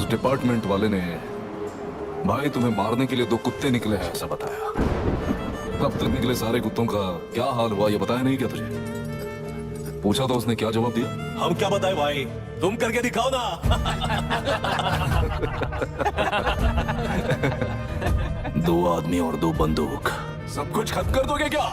उस डिपार्टमेंट वाले ने भाई तुम्हें मारने के लिए 2 कुत्ते निकले हैं ऐसा बताया। कब तक निकले सारे कुत्तों का क्या हाल हुआ ये बताया नहीं क्या तुझे? पूछा तो उसने क्या जवाब दिया? हम क्या बताए भाई, तुम करके दिखाओ ना। 2 आदमी और 2 बंदूक, सब कुछ खत्म कर दोगे क्या?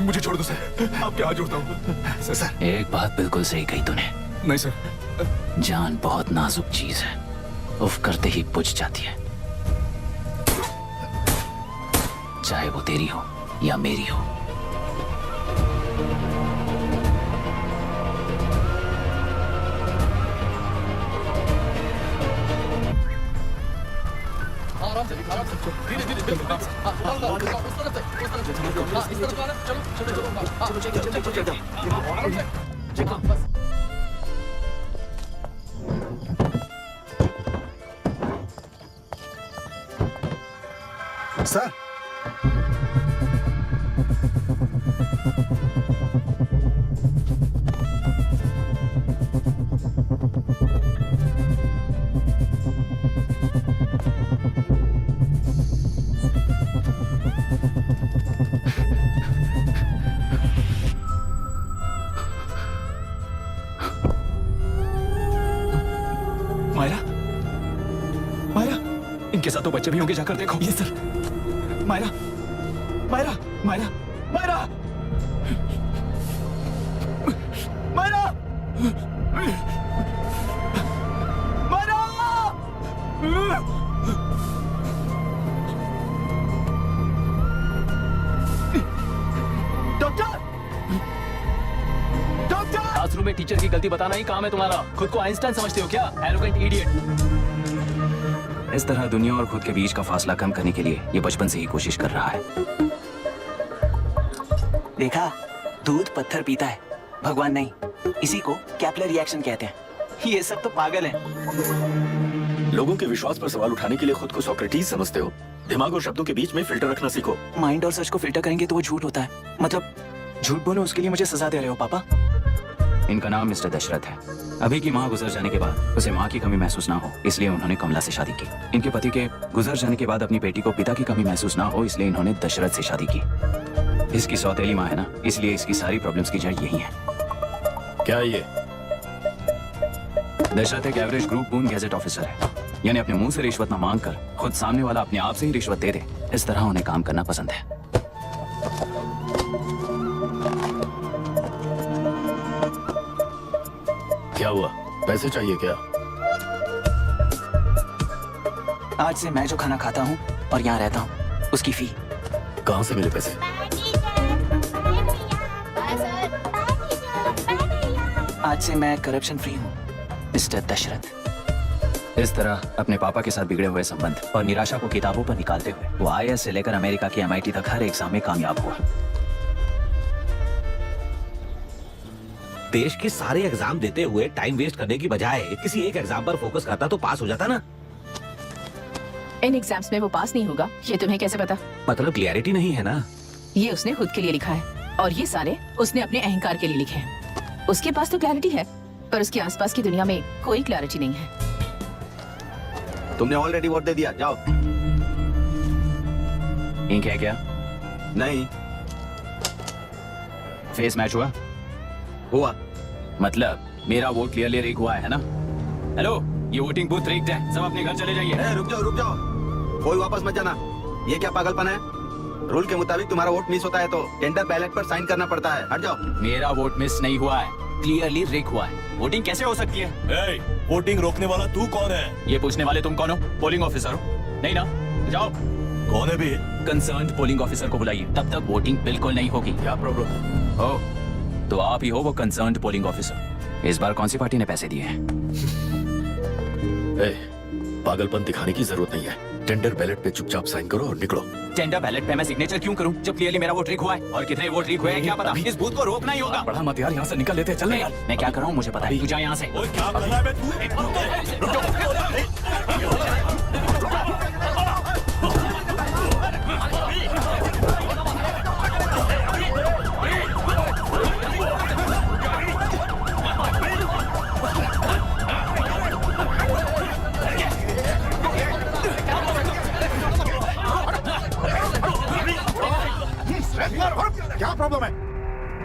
मुझे छोड़ दो सर, आपके हाथ जोड़ता हूँ। सर एक बात बिल्कुल सही कही तूने। नहीं सर। जान बहुत नाजुक चीज है, उफ करते ही बुझ जाती है, चाहे वो तेरी हो या मेरी हो। आराम से धीरे धीरे इस तरफ चलो बस। सर मायरा, मायरा, इनके साथ तो बच्चे भी होंगे, जाकर देखो। ये sir. Myra, Myra, Myra, Myra, Myra, Myra, doctor, doctor. Classroom में टीचर की गलती बताना ही काम है तुम्हारा। खुद को आइंस्टाइन समझते हो क्या? Arrogant idiot. इस तरह दुनिया और खुद के बीच का फासला कम करने के लिए ये बचपन से ही कोशिश कर रहा है। देखा, दूध पत्थर पीता है, भगवान नहीं। इसी को कैपलर रिएक्शन कहते हैं। ये सब तो पागल हैं। लोगों के विश्वास पर सवाल उठाने के लिए खुद को सोक्रेटिस समझते हो। दिमाग और शब्दों के बीच में फिल्टर रखना सीखो। माइंड और सच को फिल्टर करेंगे तो वो झूठ होता है। मतलब झूठ बोलो उसके लिए मुझे सजा दे रहे हो पापा? इनका नाम मिस्टर दशरथ है। अभी की माँ गुजर जाने के बाद उसे माँ की कमी महसूस ना हो, इसलिए उन्होंने कमला से शादी की। इनके पति के गुजर जाने के बाद अपनी बेटी को पिता की कमी महसूस ना हो, इसलिए इन्होंने दशरथ से शादी की। इसकी सौतेली माँ है ना, इसलिए इसकी सारी प्रॉब्लम्स की जड़ यही है। क्या ये? दशरथ एक average group one gadget officer है, यानी अपने मुंह से रिश्वत न मांग कर खुद सामने वाला अपने आप से ही रिश्वत दे दे, इस तरह उन्हें काम करना पसंद है। क्या हुआ? पैसे चाहिए क्या? आज से मैं जो खाना खाता हूँ और यहाँ रहता हूँ उसकी फी। कहाँ से मिले पैसे? आज से मैं करप्शन फ्री हूँ मिस्टर दशरथ। इस तरह अपने पापा के साथ बिगड़े हुए संबंध और निराशा को किताबों पर निकालते हुए वो IAS से लेकर अमेरिका की MIT तक हर एग्जाम में कामयाब हुआ। देश के सारे एग्जाम देते हुए टाइम वेस्ट करने की बजाय किसी एक एग्जाम पर फोकस करता तो पास हो जाता ना। इन एग्जाम्स में वो पास नहीं होगा, ये तुम्हें कैसे पता? मतलब क्लियरिटी नहीं है ना। ये उसने खुद के लिए लिखा है और ये सारे उसने अपने अहंकार के लिए लिखे हैं। उसके पास तो क्लैरिटी है, पर उसके आसपास की दुनिया में कोई क्लैरिटी नहीं है। तुमने ऑलरेडी वोट दे दिया, जाओ। इंक है क्या? नहीं फेस मैच हुआ? हुआ। मतलब मेरा वोट क्लियरली रिग हुआ है ना? हेलो, ये वोटिंग बूथ रिग्ड है, सब अपने घर चले जाइए। रुक जाओ, कोई वापस मत जाना। ये क्या पागलपन है? रूल के मुताबिक तुम्हारा वोट मिस होता है तो टेंडर बैलेट पर साइन करना पड़ता है। हट जाओ। मेरा वोट मिस नहीं हुआ है, क्लियरली रिग हुआ है। वोटिंग कैसे हो सकती है? वोटिंग रोकने वाला तू कौन है? ये पूछने वाले तुम कौन हो? पोलिंग ऑफिसर हो? नहीं ना? जाओ, कौन है भी? कंसर्न्ड पोलिंग ऑफिसर को बुलाइए, तब तक वोटिंग बिल्कुल नहीं होगी। क्या प्रॉब्लम? ओह, तो आप ही हो वो कंसर्न्ड पोलिंग ऑफिसर। इस बार कौन सी पार्टी ने पैसे दिए हैं? पागलपन दिखाने की जरूरत नहीं है। टेंडर बैलेट पे चुपचाप साइन करो और निकलो। टेंडर बैलेट पे मैं सिग्नेचर क्यों करूं जब क्लियरली मेरा वोट रिग हुआ है? और कितने वोट रिग हुए हैं क्या पता? इस बूथ को रोकना ही होगा। बड़ा मत यार, यहाँ से निकल लेते हैं, चल नहीं, मैं क्या कर रहा हूँ मुझे पता है। तू जा यहाँ से। ओए क्या कर रहा है बे तू? क्या प्रॉब्लम है?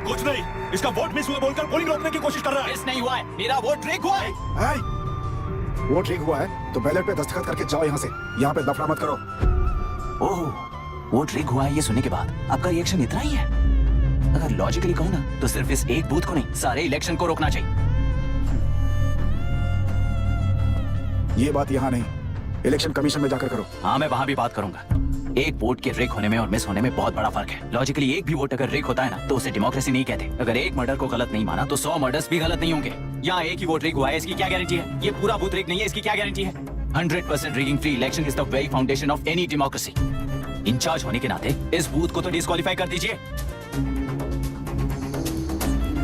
कुछ नहीं, इसका वोट मिस हुआ बोलकर पोलिंग रोकने की कोशिश कर रहा है। मिस नहीं हुआ है, मेरा वोट रिग हुआ है। वो ठीक हुआ है तो बैलेट पे दस्तखत करके जाओ यहाँ से। यहाँ पे दफड़ा मत करो। ओह, वोट रिग हुआ है ये सुनने के बाद आपका रिएक्शन इतना ही है? अगर लॉजिकली कहूँ ना तो सिर्फ इस एक बूथ को नहीं, सारे इलेक्शन को रोकना चाहिए। ये बात यहाँ नहीं, इलेक्शन कमीशन में जाकर करो। हाँ, मैं वहाँ भी बात करूंगा। एक वोट के रिग होने में और मिस होने में बहुत बड़ा फर्क है। लॉजिकली एक भी वोट अगर रिग होता है ना तो उसे डेमोक्रेसी नहीं कहते। अगर एक मर्डर को गलत नहीं माना तो 100 मर्डर्स भी गलत नहीं होंगे। यहाँ एक ही वोट रिग हुआ है, इसकी क्या गारंटी है? ये पूरा बूथ रिग नहीं है, इसकी क्या गारंटी है? 100% rigging free election is the very foundation of any democracy. In charge होने के नाते इस बूथ को तो डिस्क्वालीफाई कर दीजिए।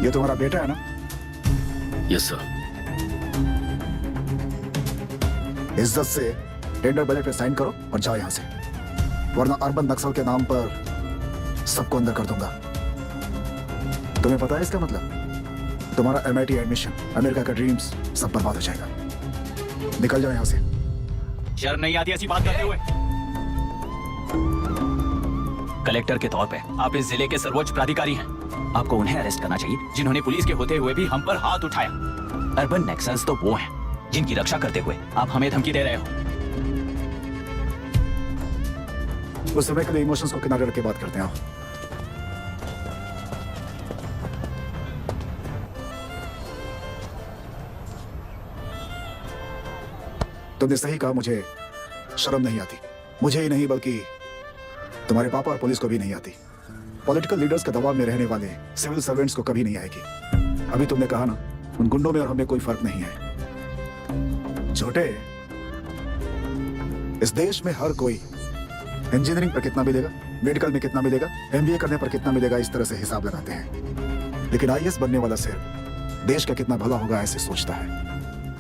ये तुम्हारा बेटा है ना? Yes sir. इज्जत से टेंडर बैलेट पे साइन करो और जाओ यहाँ से, वरना अर्बन नक्सल के नाम पर सबको अंदर कर दूंगा। तुम्हें पता है इसका मतलब? तुम्हारा MIT एडमिशन, अमेरिका का ड्रीम्स सब बर्बाद हो जाएगा। निकल जाओ यहाँ से। शर्म नहीं आती ऐसी बात करते हुए? कलेक्टर के तौर पे आप इस जिले के सर्वोच्च प्राधिकारी हैं। आपको उन्हें अरेस्ट करना चाहिए जिन्होंने पुलिस के होते हुए भी हम पर हाथ उठाया। अर्बन नक्सल्स तो वो हैं जिनकी रक्षा करते हुए आप हमें धमकी दे रहे हो। उस समय के लिए इमोशंस को किनारे रख के बात करते हैं। तुमने सही कहा, मुझे शर्म नहीं आती। मुझे ही नहीं बल्कि तुम्हारे पापा और पुलिस को भी नहीं आती। पॉलिटिकल लीडर्स के दबाव में रहने वाले सिविल सर्वेंट्स को कभी नहीं आएगी। अभी तुमने कहा ना, उन गुंडों में और हमें कोई फर्क नहीं है। छोटे, इस देश में हर कोई इंजीनियरिंग पर कितना मिलेगा, मेडिकल में कितना मिलेगा, MBA करने पर कितना मिलेगा, इस तरह से हिसाब लगाते हैं। लेकिन IAS बनने वाला सिर्फ देश का कितना भला होगा ऐसे सोचता है।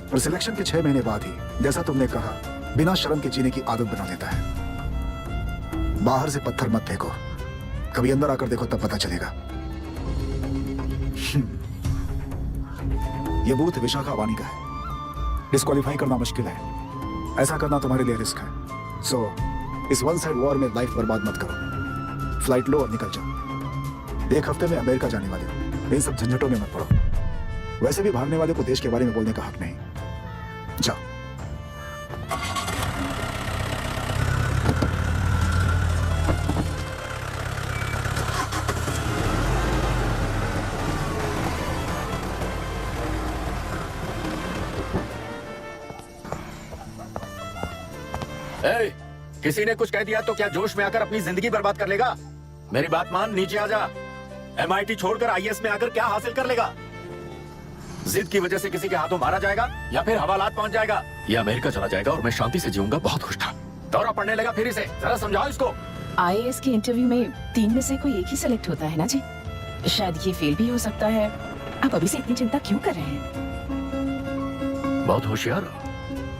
और सिलेक्शन के 6 महीने बाद ही, जैसा तुमने कहा, बिना शर्म के जीने की आदत बना लेता है। बाहर से पत्थर मत फेंको, कभी अंदर आकर देखो तब पता चलेगा। ये बूथ विशाखा वानी का है। डिस्क्वालीफाई करना मुश्किल है, ऐसा करना तुम्हारे लिए रिस्क है। सो इस वन साइड वॉर में लाइफ बर्बाद मत करो। फ्लाइट लो और निकल जाओ। 1 हफ्ते में अमेरिका जाने वाले हो, इन सब झंझटों में मत पड़ो। वैसे भी भागने वाले को देश के बारे में बोलने का हक नहीं। जाओ। ए, किसी ने कुछ कह दिया तो क्या जोश में आकर अपनी जिंदगी बर्बाद कर लेगा? मेरी बात मान, नीचे आ जा। MIT छोड़कर IAS में आकर क्या हासिल कर लेगा? जिद की वजह से किसी के हाथों मारा जाएगा या फिर हवालात पहुंच जाएगा या अमेरिका चला जाएगा और मैं शांति से जीऊंगा। बहुत खुश था। दौरा पड़ने लगा फिर इसे, जरा समझाओ इसको। IAS के इंटरव्यू में 3 में से कोई एक ही सेलेक्ट होता है ना जी? शायद ये फेल भी हो सकता है। आप अभी से इतनी चिंता क्यों कर रहे हैं? बहुत होशियार हो।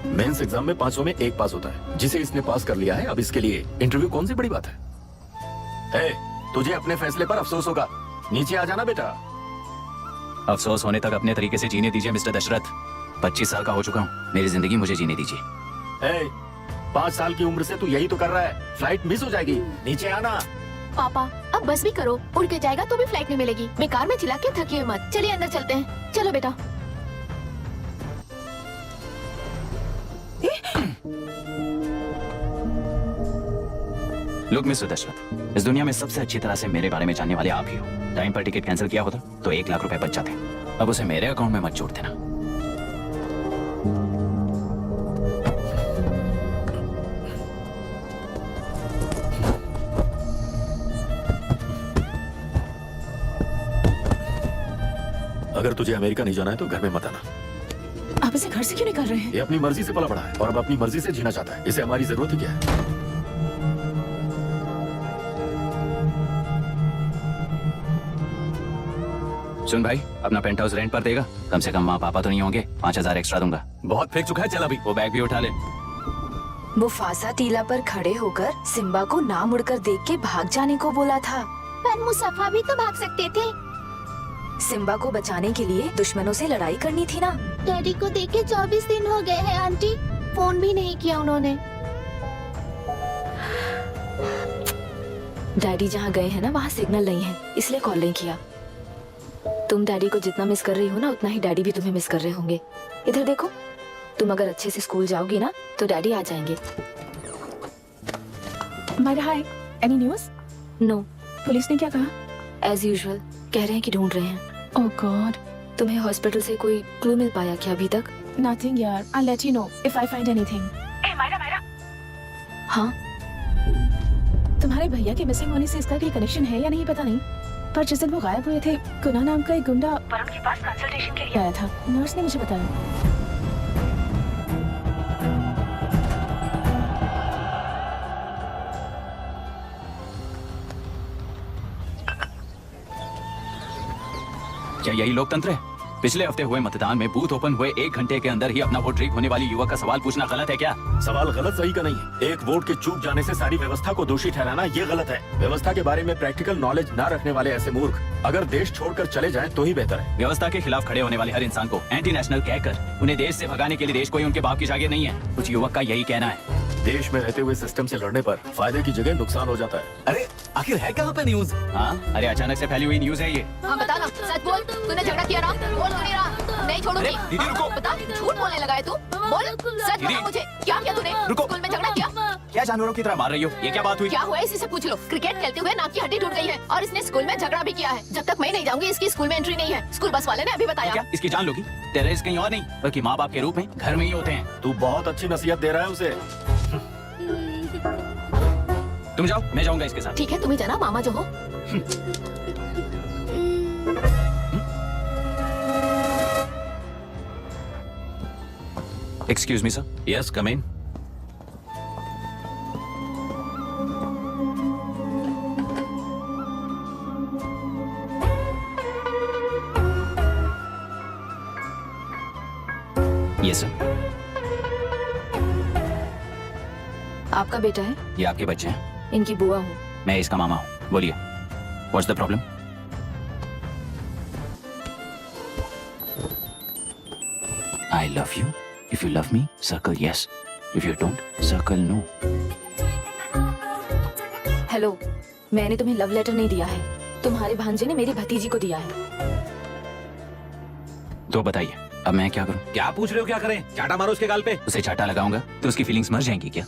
मेंस एग्जाम में 500 में 1 पास होता है, जिसे इसने पास कर लिया है। अब इसके लिए इंटरव्यू कौन सी बड़ी बात है? तुझे अपने फैसले पर अफसोस होगा। नीचे आ जाना बेटा। अफसोस होने तक अपने तरीके से जीने दीजिए मिस्टर दशरथ। 25 साल का हो चुका हूँ, मेरी जिंदगी मुझे जीने दीजिए। 5 साल की उम्र से तू यही तो कर रहा है। फ्लाइट मिस हो जाएगी, नीचे आना। पापा अब बस भी करो, उड़ के जाएगा तो भी फ्लाइट नहीं मिलेगी। बेकार में चिल्ला के थकिए मत। चलिए अंदर चलते हैं। चलो बेटा। लुक मिस्टर दशरथ, इस दुनिया में सबसे अच्छी तरह से मेरे बारे में जानने वाले आप ही हो। टाइम पर टिकट कैंसिल किया होता तो 1 लाख रुपए बच जाते। अब उसे मेरे अकाउंट में मत जोड़ देना। अगर तुझे अमेरिका नहीं जाना है तो घर में मत आना। आप इसे घर से क्यों निकाल रहे हैं? ये अपनी मर्जी से पला बड़ा है और अब अपनी मर्जी से जीना चाहता है। इसे हमारी जरूरत ही क्या है? सुन भाई, अपना पेंट हाउस रेंट पर देगा? कम से कम माँ पापा तो नहीं होंगे। 5000 एक्स्ट्रा दूंगा। बहुत फेंक चुका है, चल अभी। वो बैग भी उठा ले। मुफासा टीला पर खड़े होकर सिम्बा को ना मुड़कर देख के भाग जाने को बोला था। पर मुसफा भी तो भाग सकते थे। सिम्बा को बचाने के लिए दुश्मनों से लड़ाई करनी थी ना। डैडी को देखे 24 दिन हो गए हैं आंटी। फोन भी नहीं किया उन्होंने। डैडी जहाँ गए हैं ना वहाँ सिग्नल नहीं है, इसलिए कॉल नहीं किया। तुम डैडी को जितना मिस कर रही हो ना, उतना ही डैडी भी तुम्हें मिस कर रहे होंगे। इधर देखो, तुम अगर अच्छे से स्कूल जाओगी ना तो डैडी आ जाएंगे। मायरा हाय, एनी न्यूज़? नो। पुलिस ने क्या कहा? एज यूजुअल कह रहे हैं कि ढूंढ रहे हैं। ओह गॉड। तुम्हें हॉस्पिटल से कोई क्लू मिल पाया क्या अभी तक? नथिंग यार, I let you know if I find anything. ए मायरा मायरा। हाँ तुम्हारे भैया के मिसिंग होने से इसका कोई कनेक्शन है या नहीं पता नहीं, पर जिस दिन वो गायब हुए थे, कुना नाम का एक गुंडा वरुण के पास कंसल्टेशन के लिए आया था। नर्स ने मुझे बताया। क्या यही लोकतंत्र है? पिछले हफ्ते हुए मतदान में बूथ ओपन हुए 1 घंटे के अंदर ही अपना वोट रीक होने वाली युवक का सवाल पूछना गलत है क्या? सवाल गलत सही का नहीं है। एक वोट के चूक जाने से सारी व्यवस्था को दोषी ठहराना ये गलत है। व्यवस्था के बारे में प्रैक्टिकल नॉलेज ना रखने वाले ऐसे मूर्ख अगर देश छोड़कर चले जाएं तो ही बेहतर है। व्यवस्था के खिलाफ खड़े होने वाले हर इंसान को एंटी नेशनल कहकर उन्हें देश से भगाने के लिए देश कोई उनके बाप की जागीर नहीं है। कुछ युवक का यही कहना है। देश में रहते हुए सिस्टम से लड़ने पर फायदे की जगह नुकसान हो जाता है। अरे आखिर है कहाँ पे न्यूज? हाँ, अरे अचानक से फैली हुई न्यूज है ये। हाँ बता ना, सच बोल। तूने झगड़ा किया ना? बोल तो नहीं रहा। नहीं छोड़ूंगी। दीदी रुको। बता, झूठ बोलने लगा है तू। बोल, सच बता मुझे, क्या किया तूने? रुको। स्कूल में झगड़ा किया? क्या जानवरों की तरह मार रही हो? ये क्या बात हुई? क्या हुआ है इसी से पूछ लो। क्रिकेट खेलते हुए नाक की हड्डी टूट गई है और इसने स्कूल में झगड़ा भी किया है। जब तक मैं नहीं जाऊंगी इसकी स्कूल में एंट्री नहीं है। स्कूल बस वाले ने अभी बताया। क्या इसकी जान लोगी? टेररिस्ट कहीं और नहीं बल्कि माँ बाप के रूप में घर में ही होते हैं। तू बहुत अच्छी नसीहत दे रहा है उसे। तुम जाओ, मैं जाऊंगा इसके साथ। ठीक है, तुम ही जाना, मामा जो हो। Excuse me sir. Yes, come in. Yes sir. आपका बेटा है? ये आपके बच्चे हैं? इनकी बुआ हूँ। मैं इसका मामा हूँ। बोलिए, what's the problem? I love you. If you love me, circle yes. If you don't, circle no. Hello, मैंने तुम्हें लव लेटर नहीं दिया है, तुम्हारे भांजे ने मेरी भतीजी को दिया है। तो बताइए, अब मैं क्या करूं? क्या पूछ रहे हो? क्या करें? चाटा मारो उसके गाल पे। उसे चाटा लगाऊंगा तो उसकी फीलिंग्स मर जाएंगी क्या?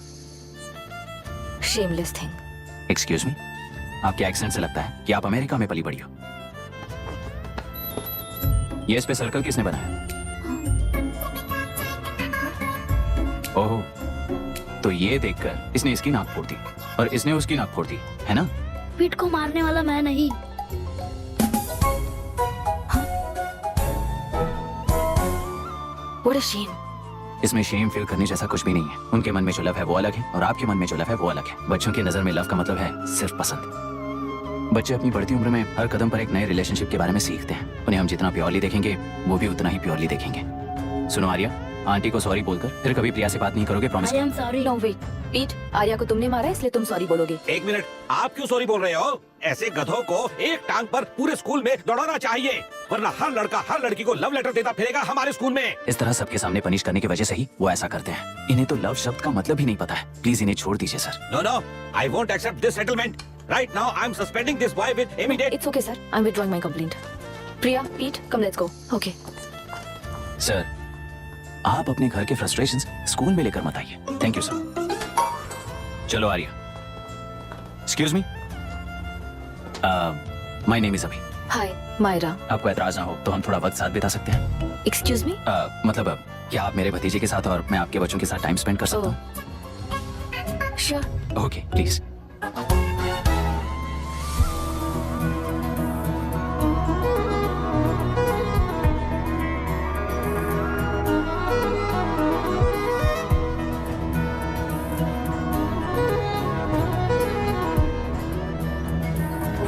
Shameless thing. एक्सक्यूज मी, आपके एक्सेंट से लगता है कि आप अमेरिका में पली बड़ी हो। ये इस पे सर्कल किसने बनाया? ओह, तो ये देखकर इसने इसकी नाक फोड़ दी और इसने उसकी नाक फोड़ दी, है ना? पीठ को मारने वाला मैं नहीं। What a shame. इसमें शेम फील करने जैसा कुछ भी नहीं है। उनके मन में जो लव है वो अलग है और आपके मन में जो लव है वो अलग है। बच्चों की नजर में लव का मतलब है सिर्फ पसंद। बच्चे अपनी बढ़ती उम्र में हर कदम पर एक नए रिलेशनशिप के बारे में सीखते हैं। उन्हें हम जितना प्योरली देखेंगे वो भी उतना ही प्योरली देखेंगे। सुनो आर्या, आंटी को सॉरी बोलकर फिर कभी प्रिया से बात नहीं करोगे, promise? I am sorry. No wait, पीठ, आर्या को तुमने मारा इसलिए तुम सॉरी बोलोगे। एक मिनट, आप क्यों सॉरी बोल रहे हो? ऐसे गधों को एक टांग पर पूरे स्कूल में दौड़ाना चाहिए, वरना हर लड़का हर लड़की को लव लेटर देता फिरेगा हमारे स्कूल में। इस तरह सबके सामने पनिश करने की वजह से ही वो ऐसा करते हैं। इन्हें तो लव शब्द का मतलब ही नहीं पता है। प्लीज इन्हें छोड़ दीजिए sir. No no, I won't accept this settlement. Right now I am suspending this boy with immediate. It's okay sir, I'm withdrawing my complaint. Priya, पीठ, come let's go. Okay. Sir, आप अपने घर के फ्रस्ट्रेशंस स्कूल में लेकर मत आइए। Thank you sir. चलो Arya. Excuse me, my name is Abhi. Hi, Myra. आपको एतराज ना हो तो हम थोड़ा वक्त साथ बिता सकते हैं? Excuse me? मतलब क्या आप मेरे भतीजे के साथ और मैं आपके बच्चों के साथ टाइम स्पेंड कर सकता हूँ? Sure. Okay, please.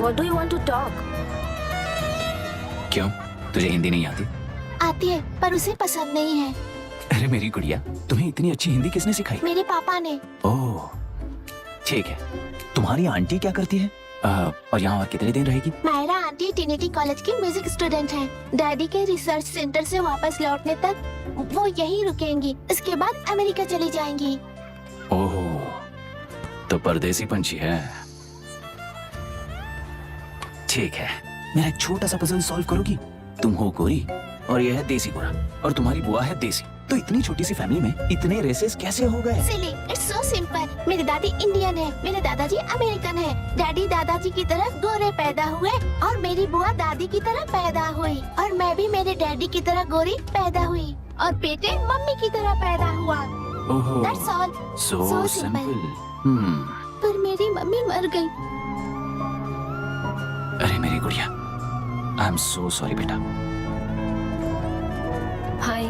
What do you want to talk? क्यों, तुझे हिंदी नहीं आती? आती है पर उसे पसंद नहीं है। अरे मेरी गुड़िया, तुम्हें इतनी अच्छी हिंदी किसने सिखाई? मेरे पापा ने। ओह, ठीक है। तुम्हारी आंटी क्या करती है? और यहाँ और कितने दिन रहेगी? मायरा आंटी ट्रिनिटी कॉलेज की म्यूजिक स्टूडेंट है। डैडी के रिसर्च सेंटर से वापस लौटने तक वो यहीं रुकेंगी, इसके बाद अमेरिका चली जाएंगी। ओह, तो परदेसी पंछी है। ठीक है, मेरा एक छोटा सा पजल सॉल्व करोगी? तुम हो गोरी और यह है देसी गोरा और तुम्हारी बुआ है देसी, तो इतनी छोटी सी फैमिली में इतने रेसेस कैसे हो गए? सिली, इट्स सो सिंपल। मेरे दादी इंडियन है, मेरे दादाजी अमेरिकन है। डैडी दादाजी की तरह गोरे पैदा हुए और मेरी बुआ दादी की तरह पैदा हुई और मैं भी मेरे डैडी की तरह गोरी पैदा हुई और बेटे मम्मी की तरह पैदा हुआ। ओह, That's all. so So simple. पर मेरी मम्मी मर गई। अरे मेरी गुड़िया, आई एम सो सॉरी बेटा। Hi.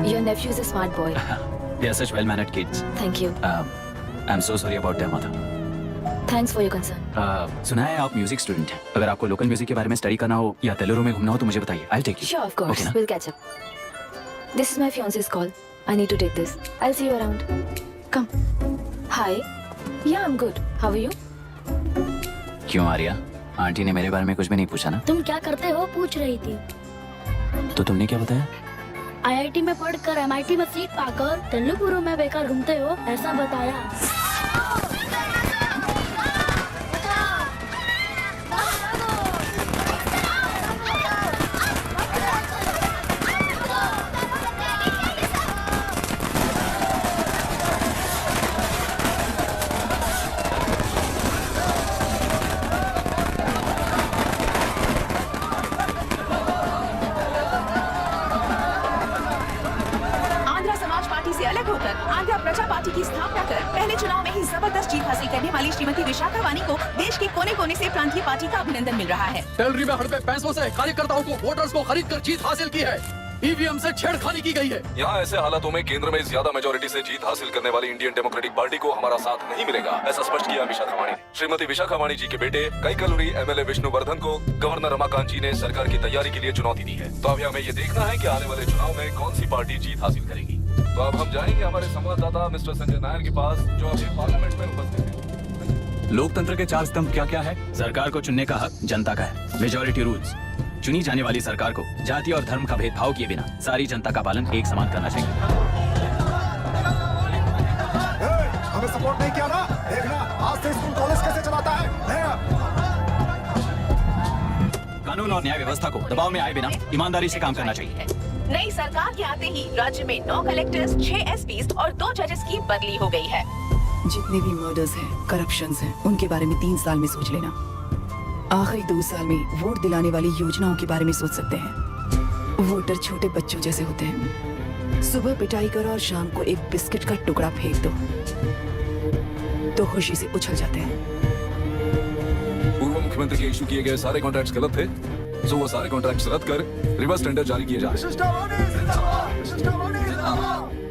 Your nephew is a smart boy. They are such well-mannered kids. Thank you. I'm so sorry about their mother. Thanks for your concern. सुना है आप म्यूजिक स्टूडेंट हैं। अगर आपको लोकल म्यूजिक के बारे में स्टडी करना हो या तेलुरु में घूमना हो तो मुझे बताइए। I'll take you. Sure, of course. Okay, ना? We'll catch up. This is my fiance's call. I need to take this. I'll see you around. Come. Hi. Yeah, I'm good. How are you? क्यों Arya, aunty ने मेरे बारे में कुछ भी नहीं पूछा ना? तुम क्या करते हो पूछ रही थी। तो तुमने क्या बताया? IIT में पढ़कर MIT में सीट पाकर तेलुगुरु में बेकार घूमते हो ऐसा बताया। आंध्रा समाज पार्टी से अलग होकर आंध्रा प्रजा पार्टी की स्थापना कर पहले चुनाव में ही जबरदस्त जीत हासिल करने वाली श्रीमती विशाखा वानी को देश के कोने कोने से प्रांतीय पार्टी का अभिनंदन मिल रहा है। सैलरी में हड़पे पैसों से कार्यकर्ताओं को वोटर्स को खरीद कर जीत हासिल की है। ईवीएम से छेड़खानी की गई है। यहाँ ऐसे हालातों में केंद्र में ज्यादा मेजोरिटी से जीत हासिल करने वाली इंडियन डेमोक्रेटिक पार्टी को हमारा साथ नहीं मिलेगा, ऐसा स्पष्ट किया विशाखा वाणी ने। श्रीमती विशाखा वाणी जी के बेटे कैकलूरी MLA विष्णुवर्धन को गवर्नर रमाकांत जी ने सरकार की तैयारी के लिए चुनौती दी है। तो अभी हमें ये देखना है कि आने वाले चुनाव में कौन सी पार्टी जीत हासिल करेगी। तो अब हम जाएंगे हमारे संवाददाता मिस्टर संजय नायर के पास, जो अभी पार्लियामेंट में उपस्थित है। लोकतंत्र के चार स्तंभ क्या क्या है? सरकार को चुनने का हक जनता का है, मेजोरिटी रूल्स। चुनी जाने वाली सरकार को जाति और धर्म का भेदभाव किए बिना सारी जनता का पालन एक समान करना चाहिए। हमें सपोर्ट नहीं किया ना, देखना आज से स्कूल कॉलेज कैसे चलाता है। कानून और न्याय व्यवस्था को दबाव में आए बिना ईमानदारी से काम करना चाहिए। नई सरकार के आते ही राज्य में 9 कलेक्टर्स, 6 एसपीज और 2 जजेस की बदली हो गई है। जितने भी मर्डर्स हैं, करप्शंस हैं, उनके बारे में 3 साल में सोच लेना। आखिरी 2 साल में वोट दिलाने वाली योजनाओं के बारे में सोच सकते हैं। वोटर छोटे बच्चों जैसे होते हैं। सुबह पिटाई करो और शाम को एक बिस्किट का टुकड़ा फेंक दो तो खुशी से उछल जाते हैं। पूर्व मुख्यमंत्री के इशू किए गए सारे कॉन्ट्रैक्ट्स गलत थे, तो वो सारे कॉन्ट्रैक्ट्स रद्द कर रिवर्स टेंडर जारी किए जाए।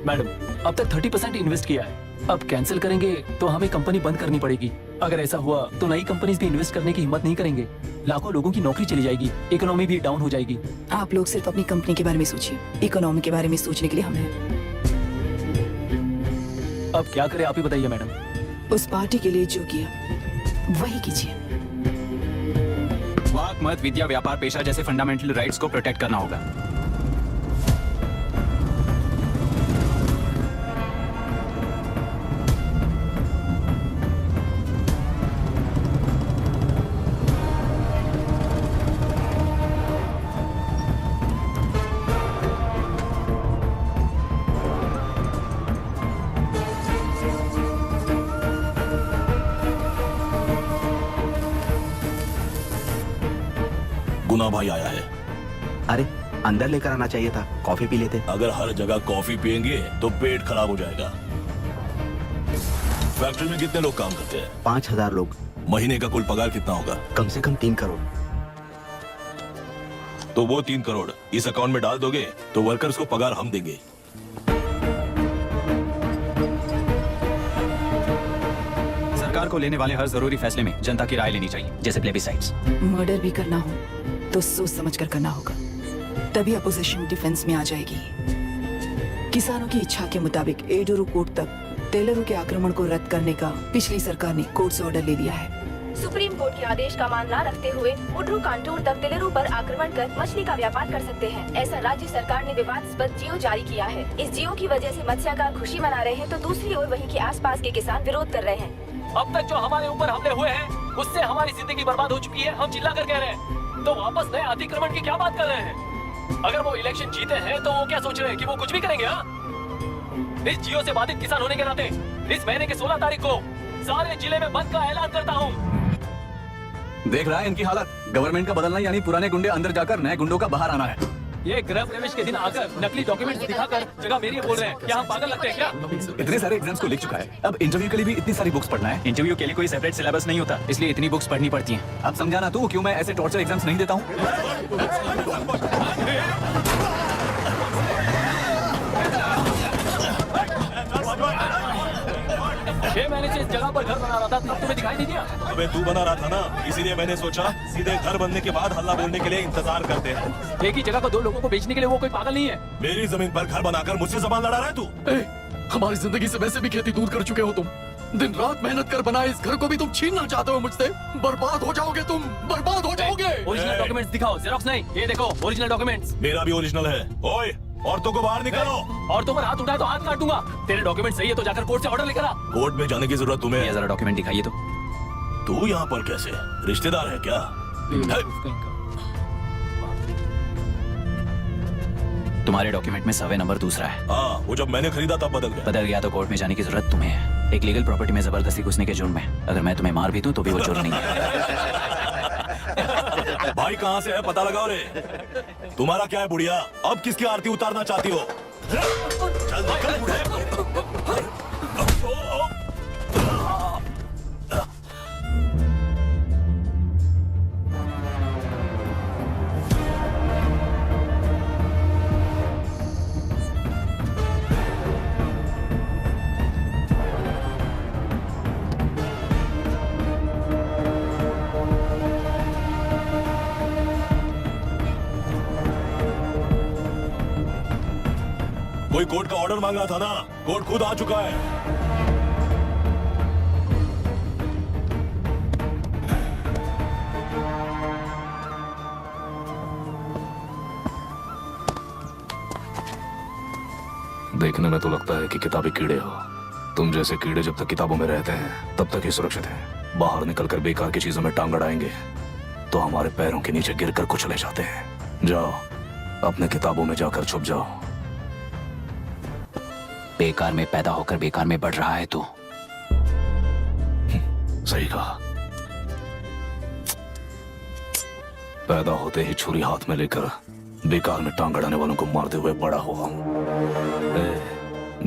मैडम, अब तक 30% इन्वेस्ट किया है, अब कैंसिल करेंगे तो हमें कंपनी बंद करनी पड़ेगी। अगर ऐसा हुआ तो नई कंपनीज भी इन्वेस्ट करने की हिम्मत नहीं करेंगे। लाखों लोगों की नौकरी चली जाएगी, इकोनॉमी भी डाउन हो जाएगी। आप लोग सिर्फ अपनी कंपनी के बारे में सोचिए, इकोनॉमी के बारे में सोचने के लिए हम हैं। अब क्या करें आप ही बताइए मैडम। उस पार्टी के लिए जो किया वही कीजिए। वाक, मत, विद्या, व्यापार, पेशा जैसे फंडामेंटल राइट्स को प्रोटेक्ट करना होगा। गुना भाई आया है। अरे अंदर लेकर आना चाहिए था, कॉफी पी लेते। अगर हर जगह कॉफी पियेंगे तो पेट खराब हो जाएगा। फैक्ट्री में कितने लोग काम करते हैं? 5000 लोग। महीने का कुल पगार कितना होगा? कम से कम 3 करोड़। तो वो 3 करोड़ इस अकाउंट में डाल दोगे तो वर्कर्स को पगार हम देंगे। सरकार को लेने वाले हर जरूरी फैसले में जनता की राय लेनी चाहिए, जैसे प्लेबिसाइट्स। मर्डर भी करना हो तो सोच समझ कर करना होगा, तभी अपोजिशन डिफेंस में आ जाएगी। किसानों की इच्छा के मुताबिक एडोरू कोर्ट तक टेलरों के आक्रमण को रद्द करने का पिछली सरकार ने कोर्ट से ऑर्डर ले लिया है। सुप्रीम कोर्ट के आदेश का मान न रखते हुए उड्रू कांटूर तक टेलरों पर आक्रमण कर मछली का व्यापार कर सकते हैं। ऐसा राज्य सरकार ने विवादास्पद जियो जारी किया है। इस जियो की वजह से मत्स्यकार खुशी मना रहे हैं तो दूसरी ओर वहीं के आसपास के किसान विरोध कर रहे हैं। अब तक जो हमारे ऊपर हमले हुए हैं उससे हमारी जिंदगी बर्बाद हो चुकी है। हम चिल्ला कर कह रहे हैं तो वापस नए अतिक्रमण की क्या बात कर रहे हैं? अगर वो इलेक्शन जीते हैं तो वो क्या सोच रहे हैं कि वो कुछ भी करेंगे? इस जियो से बाधित किसान होने के नाते इस महीने के 16 तारीख को सारे जिले में बंद का ऐलान करता हूँ। देख रहा है इनकी हालत। गवर्नमेंट का बदलना यानी पुराने गुंडे अंदर जाकर नए गुंडों का बाहर आना है। ये गृह प्रवेश के दिन आकर नकली डॉक्यूमेंट दिखाकर जगह मेरी बोल रहे हैं। क्या हम पागल लगते हैं क्या? इतने सारे एग्जाम्स को लिख चुका है, अब इंटरव्यू के लिए भी इतनी सारी बुक्स पढ़ना है। इंटरव्यू के लिए कोई सेपरेट सिलेबस नहीं होता, इसलिए इतनी बुक्स पढ़नी पड़ती हैं। अब समझाना तू क्यों मैं ऐसे टॉर्चर एग्जाम्स नहीं देता हूँ। 6 महीने से इस जगह पर घर बना रहा था, तब तुम्हें दिखाई नहीं दिया? अबे तू बना रहा था ना, इसीलिए मैंने सोचा सीधे घर बनने के बाद हल्ला बोलने के लिए इंतजार करते हैं। एक ही जगह को 2 लोगों को बेचने के लिए वो कोई पागल नहीं है। मेरी जमीन पर घर बनाकर मुझसे जबान लड़ा रहा है तू। हमारी जिंदगी से वैसे भी खेती दूर कर चुके हो तुम। दिन रात मेहनत कर बनाए इस घर को भी तुम छीनना चाहते हो मुझसे। बर्बाद हो जाओगे तुम, बर्बाद हो जाओगे। ओरिजिनल डॉक्यूमेंट्स दिखाओ, जेरॉक्स नहीं। ये देखो ओरिजिनल डॉक्यूमेंट्स। मेरा भी ओरिजिनल है। ओए औरतों को बाहर निकालो। औरतों पर हाथ उठाए तो हाथ काट दूंगा। तेरे डॉक्यूमेंट सही है तो जाकर कोर्ट से ऑर्डर लेकर आ। कोर्ट में जाने की जरूरत तुम्हें? ये जरा डॉक्यूमेंट दिखाइए तो। तू यहाँ पर कैसे? रिश्तेदार है क्या? तुम्हारे डॉक्यूमेंट में सर्वे नंबर दूसरा है। हाँ, वो जब मैंने खरीदा तब बदल गया तो कोर्ट में जाने की जरूरत तुम्हें है। एक लीगल प्रॉपर्टी में जबरदस्ती घुसने के जुर्म में अगर मैं तुम्हें मार भी दूं तो भी वो जुर्म नहीं है। भाई कहाँ से है पता लगाओ रे। तुम्हारा क्या है बुढ़िया? अब किसकी आरती उतारना चाहती हो? चल निकल बूढ़े। कोई कोर्ट का ऑर्डर मांग रहा था ना, कोर्ट खुद आ चुका है। देखने में तो लगता है कि किताबी कीड़े हो। तुम जैसे कीड़े जब तक किताबों में रहते हैं तब तक ही सुरक्षित हैं। बाहर निकलकर बेकार की चीजों में टांग अड़ाएंगे तो हमारे पैरों के नीचे गिरकर कुचले जाते हैं। जाओ अपने किताबों में जाकर छुप जाओ। बेकार में पैदा होकर बेकार में बढ़ रहा है तू। सही कहा। पैदा होते ही छुरी हाथ में लेकर बेकार में टांग अड़ाने वालों को मारते हुए बड़ा हुआ हूं।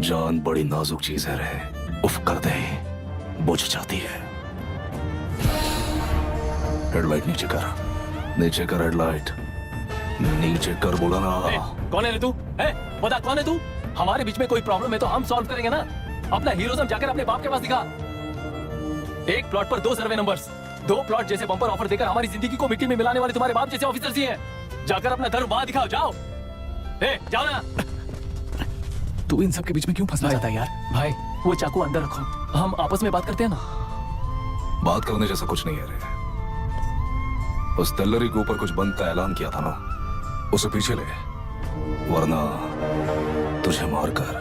जान बड़ी नाजुक चीज है रे, उफ करते ही बुझ जाती है। हेडलाइट नीचे कर, नीचे कर हेडलाइट, नीचे कर बोला ना। कौन है रे तू? बता कौन है तू? हमारे बीच में कोई प्रॉब्लम है तो हम सॉल्व करेंगे ना। अपना हीरोइज्म जाकर अपने बाप के पास दिखा। एक प्लॉट पर 2 सर्वे नंबर्स, 2 प्लॉट जैसे बम्पर ऑफर देकर हमारी जिंदगी को मिट्टी में मिलाने वाले तुम्हारे बाप जैसे ऑफिसर्स ही हैं। जाकर अपना धर्म वहां दिखाओ, जाओ। जाओ ना। तू इन सब के बीच में क्यों फंसना चाहता है यार? भाई वो चाकू अंदर रखो, हम आपस में बात करते हैं ना। बात करने जैसा कुछ नहीं है रे। उस तेलरी के ऊपर कुछ बंद का ऐलान किया था ना, उसे पीछे ले, वरना तुझे मारकर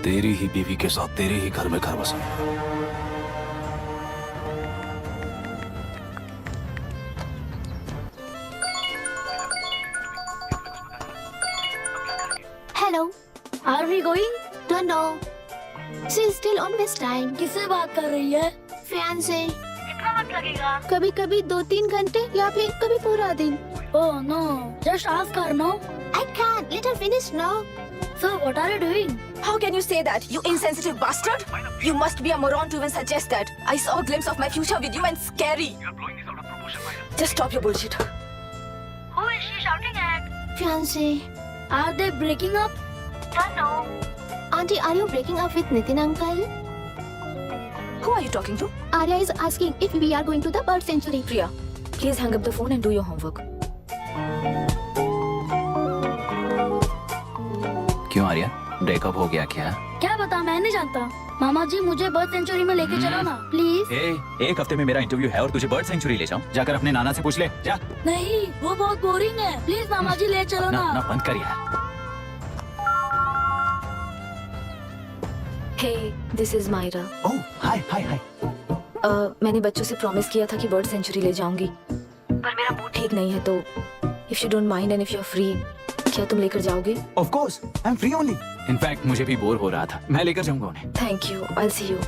तेरी ही बीवी के साथ तेरे ही घर में घर बसाऊंगा। Hello, are we going? Don't know, she is still on waste time. किससे बात कर रही है? फैन से। कितना वक्त लगेगा? कभी कभी 2-3 घंटे या फिर कभी पूरा दिन। Oh no, just ask her no. I can't, let her finish no. So what are you doing? How can you say that, you insensitive bastard? You must be a moron to even suggest that. I saw a glimpse of my future with you and scary. You're blowing this out of proportion, Myra. Just stop your bullshit. Who is she shouting at? Fiancé. Are they breaking up? Don't know. Auntie, are you breaking up with Nitin uncle? Who are you talking to? Arya is asking if we are going to the bird sanctuary. Priya, please hang up the phone and do your homework. क्यों Arya, breakup हो गया क्या? क्या बता, मैं नहीं जानता। मामा जी मुझे बर्ड सेंचुरी में लेके चलो ना प्लीज। एक हफ्ते में मेरा इंटरव्यू है और तुझे बर्ड सेंचुरी ले जाऊं? जाकर अपने नाना से पूछ ले, जा। नहीं, वो बहुत बोरिंग है, प्लीज मामा जी ले चलो ना। ना बंद कर यार। Hey, this is Myra. ओह, हाय हाय हाय। मैंने बच्चों से प्रॉमिस किया था कि बर्ड सेंचुरी ले जाऊंगी, पर मेरा मूड ठीक नहीं है, तो if you don't mind and if you're free, क्या तुम लेकर जाओगे? Of course, I'm free only. In fact, मुझे भी बोर हो रहा था, मैं लेकर जाऊंगा उन्हें। Thank you, I'll see you.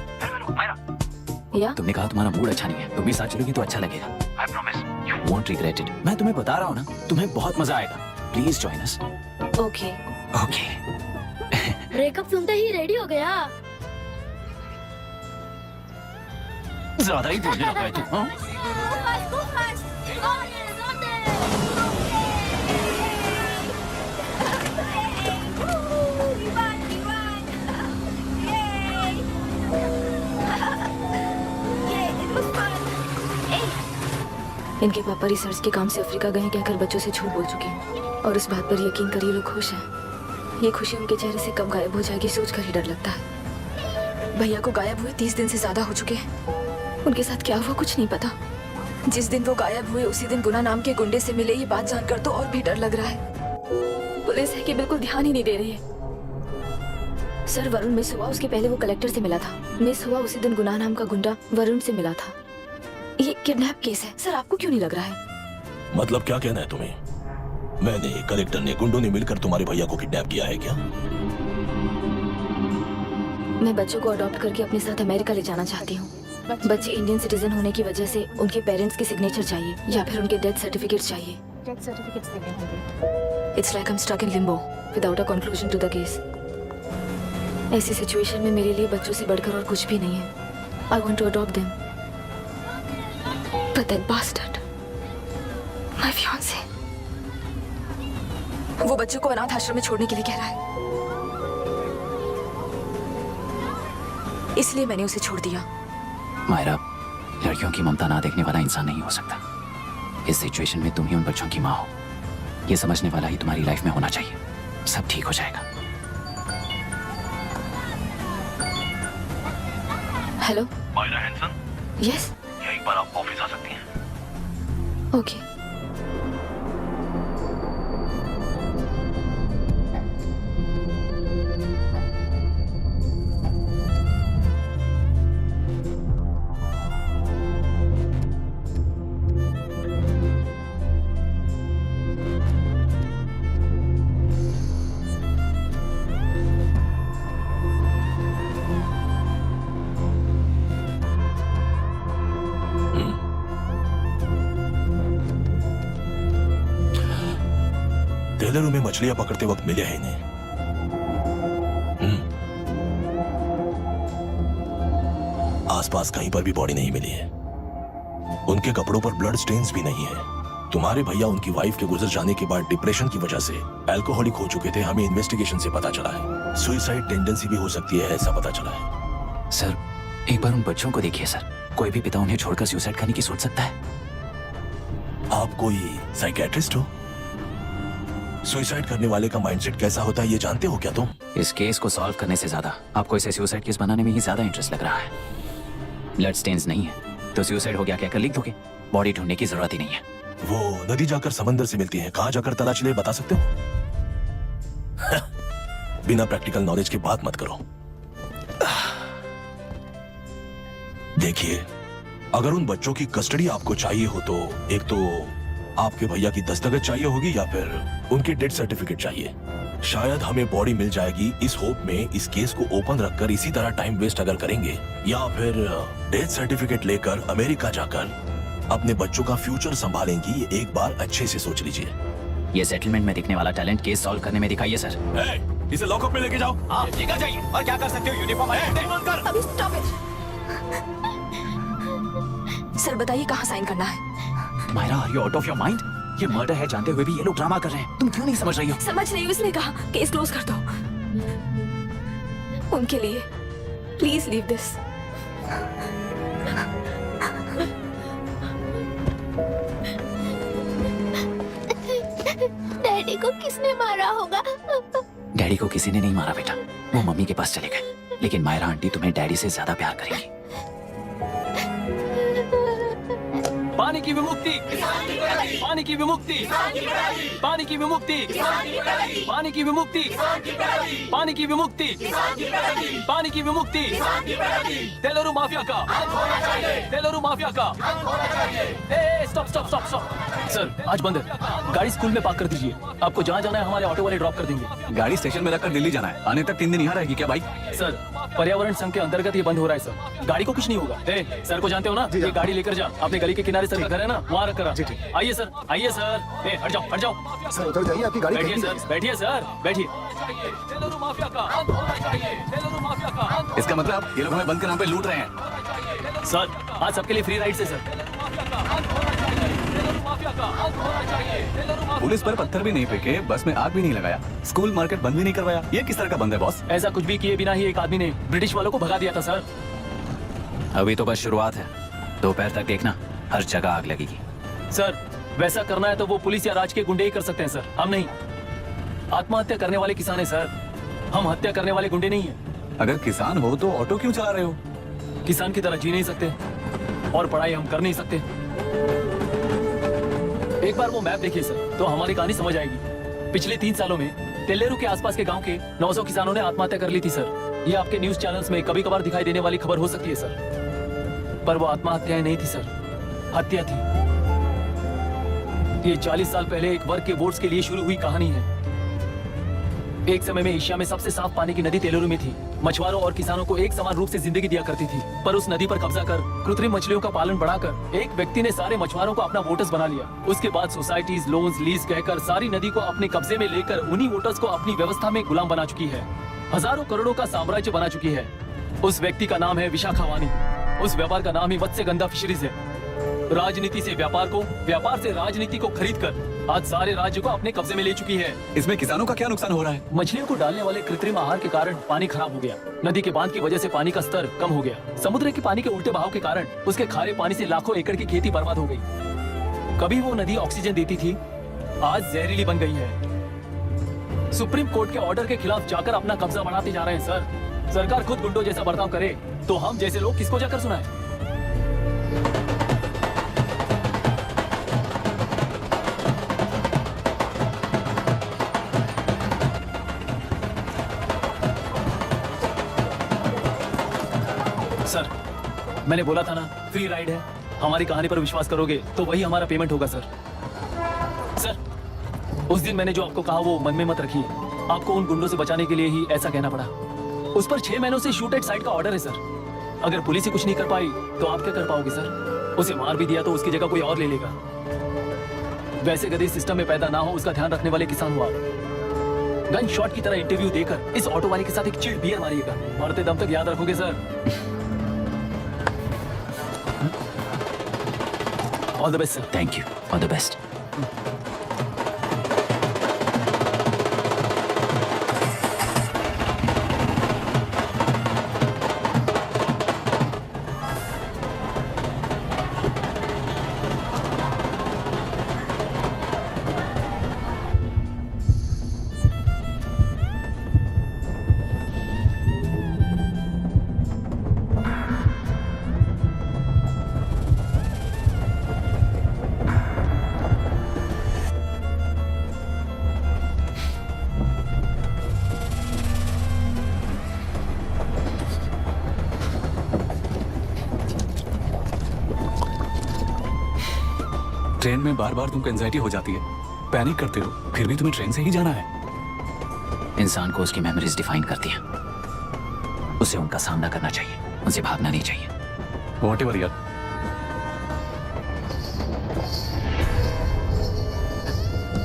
या? तुमने कहा तुम्हारा मूड अच्छा नहीं है, तुम भी साथ चलोगी तो अच्छा लगेगा। I promise, you won't regret it. मैं तुम्हें बता रहा हूँ ना, तुम्हें बहुत मजा आएगा। Please join us. Okay. Okay. Breakup सुनते ही रेडी हो गया। ज्यादा ही बोलने लगा है तू, हाँ? इनके पापा रिसर्च के काम से अफ्रीका गए कहकर बच्चों से झूठ बोल चुके हैं, और उस बात पर यकीन करिए लोग खुश हैं। ये खुशी उनके चेहरे से कब गायब हो जाएगी सोचकर ही डर लगता है। भैया को गायब हुए 30 दिन से ज्यादा हो चुके हैं। उनके साथ क्या हुआ कुछ नहीं पता। जिस दिन वो गायब हुए उसी दिन गुना नाम के गुंडे से मिले, ये बात जानकर तो और भी डर लग रहा है। पुलिस है कि बिल्कुल ध्यान ही नहीं दे रही है। सर, वरुण मिस हुआ उसके पहले वो कलेक्टर से मिला था। मिस हुआ उसी दिन गुना नाम का गुंडा वरुण से मिला था। ये किडनैप केस है सर, आपको क्यों नहीं लग रहा है? मतलब क्या कहना है तुम्हें? मैंने, कलेक्टर ने, गुंडों ने मिलकर तुम्हारे भैया को किडनैप किया है क्या? मैं बच्चों को अडॉप्ट करके अपने साथ अमेरिका ले जाना चाहती हूँ। बच्चे इंडियन सिटीजन होने की वजह से उनके पेरेंट्स के सिग्नेचर चाहिए या फिर उनके डेथ सर्टिफिकेट चाहिए। It's like I am stuck in limbo without a conclusion to the case. ऐसी सिचुएशन में मेरे लिए बच्चों से बढ़कर और कुछ भी नहीं है। I want to adopt them, but that bastard, my fiancee, वो बच्चों को अनाथ आश्रम में छोड़ने के लिए कह रहा है, इसलिए मैंने उसे छोड़ दिया। मायरा, लड़कियों की ममता ना देखने वाला इंसान नहीं हो सकता। इस सिचुएशन में तुम ही उन बच्चों की माँ हो, ये समझने वाला ही तुम्हारी लाइफ में होना चाहिए। सब ठीक हो जाएगा। Hello Myra Hansen? यस, क्या एक बार आप ऑफिस आ सकती हैं? ओके। टेलरों में मछलियां पकड़ते वक्त मिले हैं इन्हें। आसपास कहीं पर भी बॉडी नहीं मिली है। उनके कपड़ों पर ब्लड स्टेन्स भी नहीं है। तुम्हारे भैया उनकी वाइफ के गुजर जाने के बाद डिप्रेशन की वजह से अल्कोहलिक हो चुके थे। हमें इन्वेस्टिगेशन से पता चला है सुसाइड टेंडेंसी भी हो सकती है, ऐसा पता चला है। सर एक बार उन बच्चों को देखिए सर, कोई भी पिता उन्हें छोड़कर सुसाइड करने की सोच सकता है। आप कोई साइकियाट्रिस्ट हो? सुसाइड करने वाले का माइंडसेट कैसा होता है ये जानते हो क्या तुम? इस केस को सॉल्व करने से ज्यादा आपको इसे सुसाइड केस बनाने में ही ज्यादा इंटरेस्ट लग रहा है। ब्लड स्टेन्स नहीं है तो सुसाइड हो गया कहकर लिख दोगे। बॉडी ढूंढने की जरूरत ही नहीं है। वो नदी जाकर समंदर से मिलती है, कहाँ जाकर तलाश ले बता सकते हो? बिना प्रैक्टिकल नॉलेज की बात मत करो। देखिए, अगर उन बच्चों की कस्टडी आपको चाहिए हो तो एक तो आपके भैया की दस्तखत चाहिए होगी या फिर उनकी डेथ सर्टिफिकेट चाहिए। शायद हमें बॉडी मिल जाएगी इस होप में इस केस को ओपन रखकर इसी तरह टाइम वेस्ट अगर करेंगे, या फिर डेथ सर्टिफिकेट लेकर अमेरिका जाकर अपने बच्चों का फ्यूचर संभालेंगी। ये एक बार अच्छे से सोच लीजिए। ये सेटलमेंट में दिखने वाला टैलेंट केस सॉल्व करने में दिखाइए सर। इसे लॉकअप में लेके जाओ। हाँ लेकर जाइए। और क्या कर सकते हो? यूनिफॉर्म है। अभी स्टॉप इट। सर बताइए कहाँ साइन करना है? Myra, are you out of your mind? ये मर्डर है जानते हुए भी ये लोग ड्रामा कर रहे हैं। तुम क्यों नहीं समझ रही हो? समझ रही हूँ, इसलिए कहा केस क्लोज कर दो। उनके लिए प्लीज लीव दिस। डैडी को किसने मारा होगा? डैडी को किसी ने नहीं मारा बेटा, वो मम्मी के पास चले गए। लेकिन मायरा आंटी तुम्हें डैडी से ज्यादा प्यार करेंगी। पानी की विमुक्ति, पानी की विमुक्ति, पानी की विमुक्ति, पानी की विमुक्ति, पानी की विमुक्ति, पानी की विमुक्ति, तेलुरु माफिया का, तेलुरु माफिया का। Stop stop stop stop. Sir आज बंद है, गाड़ी स्कूल में पार्क कर दीजिए। आपको जहाँ जाना है हमारे ऑटो वाले ड्रॉप कर देंगे। गाड़ी स्टेशन में रखकर दिल्ली जाना है, आने तक 3 दिन यहाँ रहेगी क्या भाई? सर पर्यावरण संघ के अंतर्गत ये बंद हो रहा है सर। गाड़ी को कुछ नहीं होगा। सर को जानते हो ना, ये गाड़ी लेकर जा अपने गली के किनारे सर घर है ना, वहाँ रख कर आ। आइए सर, आइए सर। हट जाओ हट जाओ। सर उधर जाइए, आपकी गाड़ी बैठिए सर, बैठिए सर, बैठिए। तेलुरु माफिया का अंत होना चाहिए, तेलुरु माफिया का अंत। इसका मतलब ये लोग हमें बंद के नाम पे लूट रहे हैं। सर आज सबके लिए फ्री राइड से सर। पुलिस पर पत्थर भी नहीं फेंके, बस में आग भी नहीं लगाया, स्कूल मार्केट बंद भी नहीं करवाया। ये किस तरह का बंद है बॉस? ऐसा कुछ भी किए बिना ही एक आदमी ने ब्रिटिश वालों को भगा दिया था सर। अभी तो बस शुरुआत है, दोपहर तक देखना हर जगह आग लगेगी। सर वैसा करना है तो वो पुलिस या राज के गुंडे ही कर सकते हैं सर, हम नहीं। आत्महत्या करने वाले किसान हैं सर, हम हत्या करने वाले गुंडे नहीं हैं। अगर किसान हो तो ऑटो क्यों चला रहे हो? किसान की तरह जी नहीं सकते और पढ़ाई हम कर नहीं सकते। एक बार वो मैप देखिए सर तो हमारी कहानी समझ आएगी। पिछले 3 सालों में तेलेरू के आसपास के गांव के 900 किसानों ने आत्महत्या कर ली थी सर। ये आपके न्यूज चैनल्स में कभी कभार दिखाई देने वाली खबर हो सकती है सर, पर वो आत्महत्याएं नहीं थी सर, हत्या थी। ये 40 साल पहले एक वर्ग के वोट्स के लिए शुरू हुई कहानी है। एक समय में एशिया में सबसे साफ पानी की नदी तेलुरु में थी। मछुआरों और किसानों को एक समान रूप से जिंदगी दिया करती थी, पर उस नदी पर कब्जा कर कृत्रिम मछलियों का पालन बढ़ाकर एक व्यक्ति ने सारे मछुआरों को अपना वोटर्स बना लिया। उसके बाद सोसाइटीज, लोन्स, लीज कहकर सारी नदी को अपने कब्जे में लेकर उन्हीं वोटर्स को अपनी व्यवस्था में गुलाम बना चुकी है। हजारों करोड़ों का साम्राज्य बना चुकी है। उस व्यक्ति का नाम है विशाखावानी। उस व्यापार का नाम ही मत्स्यगंधा फिशरीज है। राजनीति से व्यापार को, व्यापार से राजनीति को खरीद कर आज सारे राज्य को अपने कब्जे में ले चुकी है। इसमें किसानों का क्या नुकसान हो रहा है? मछलियों को डालने वाले कृत्रिम आहार के कारण पानी खराब हो गया। नदी के बांध की वजह से पानी का स्तर कम हो गया। समुद्र के पानी के उल्टे बहाव के कारण उसके खारे पानी से लाखों एकड़ की खेती बर्बाद हो गई। कभी वो नदी ऑक्सीजन देती थी, आज जहरीली बन गई है। सुप्रीम कोर्ट के ऑर्डर के खिलाफ जाकर अपना कब्जा बढ़ाते जा रहे हैं सर। सरकार खुद गुंडों जैसा बर्ताव करे तो हम जैसे लोग किसको जाकर सुनाएं? सर मैंने बोला था ना फ्री राइड है। हमारी कहानी पर विश्वास करोगे तो वही हमारा पेमेंट होगा सर। सर उस दिन मैंने जो आपको कहा वो मन में मत रखिए। आपको उन गुंडों से बचाने के लिए ही ऐसा कहना पड़ा। उस पर 6 महीनों से शूट एट साइट का ऑर्डर है सर। अगर पुलिस ही कुछ नहीं कर पाई तो आप क्या कर पाओगे सर? उसे मार भी दिया तो उसकी जगह कोई और ले लेगा। वैसे गधे सिस्टम में पैदा ना हो उसका ध्यान रखने वाले किसान हुआ। गन शॉट की तरह इंटरव्यू देकर इस ऑटो वाले के साथ एक चिल्ड बियर मारिएगा। मरते दम तक याद रखोगे sir. All the best sir. Thank you, all the best. Train में बार बार तुमको एंजाइटी हो जाती है, पैनिक करते हो, फिर भी तुम्हें ट्रेन से ही जाना है। इंसान को उसकी मेमोरीज डिफाइन करती हैं। उसे उनका सामना करना चाहिए, उनसे भागना नहीं चाहिए। व्हाटएवर यार।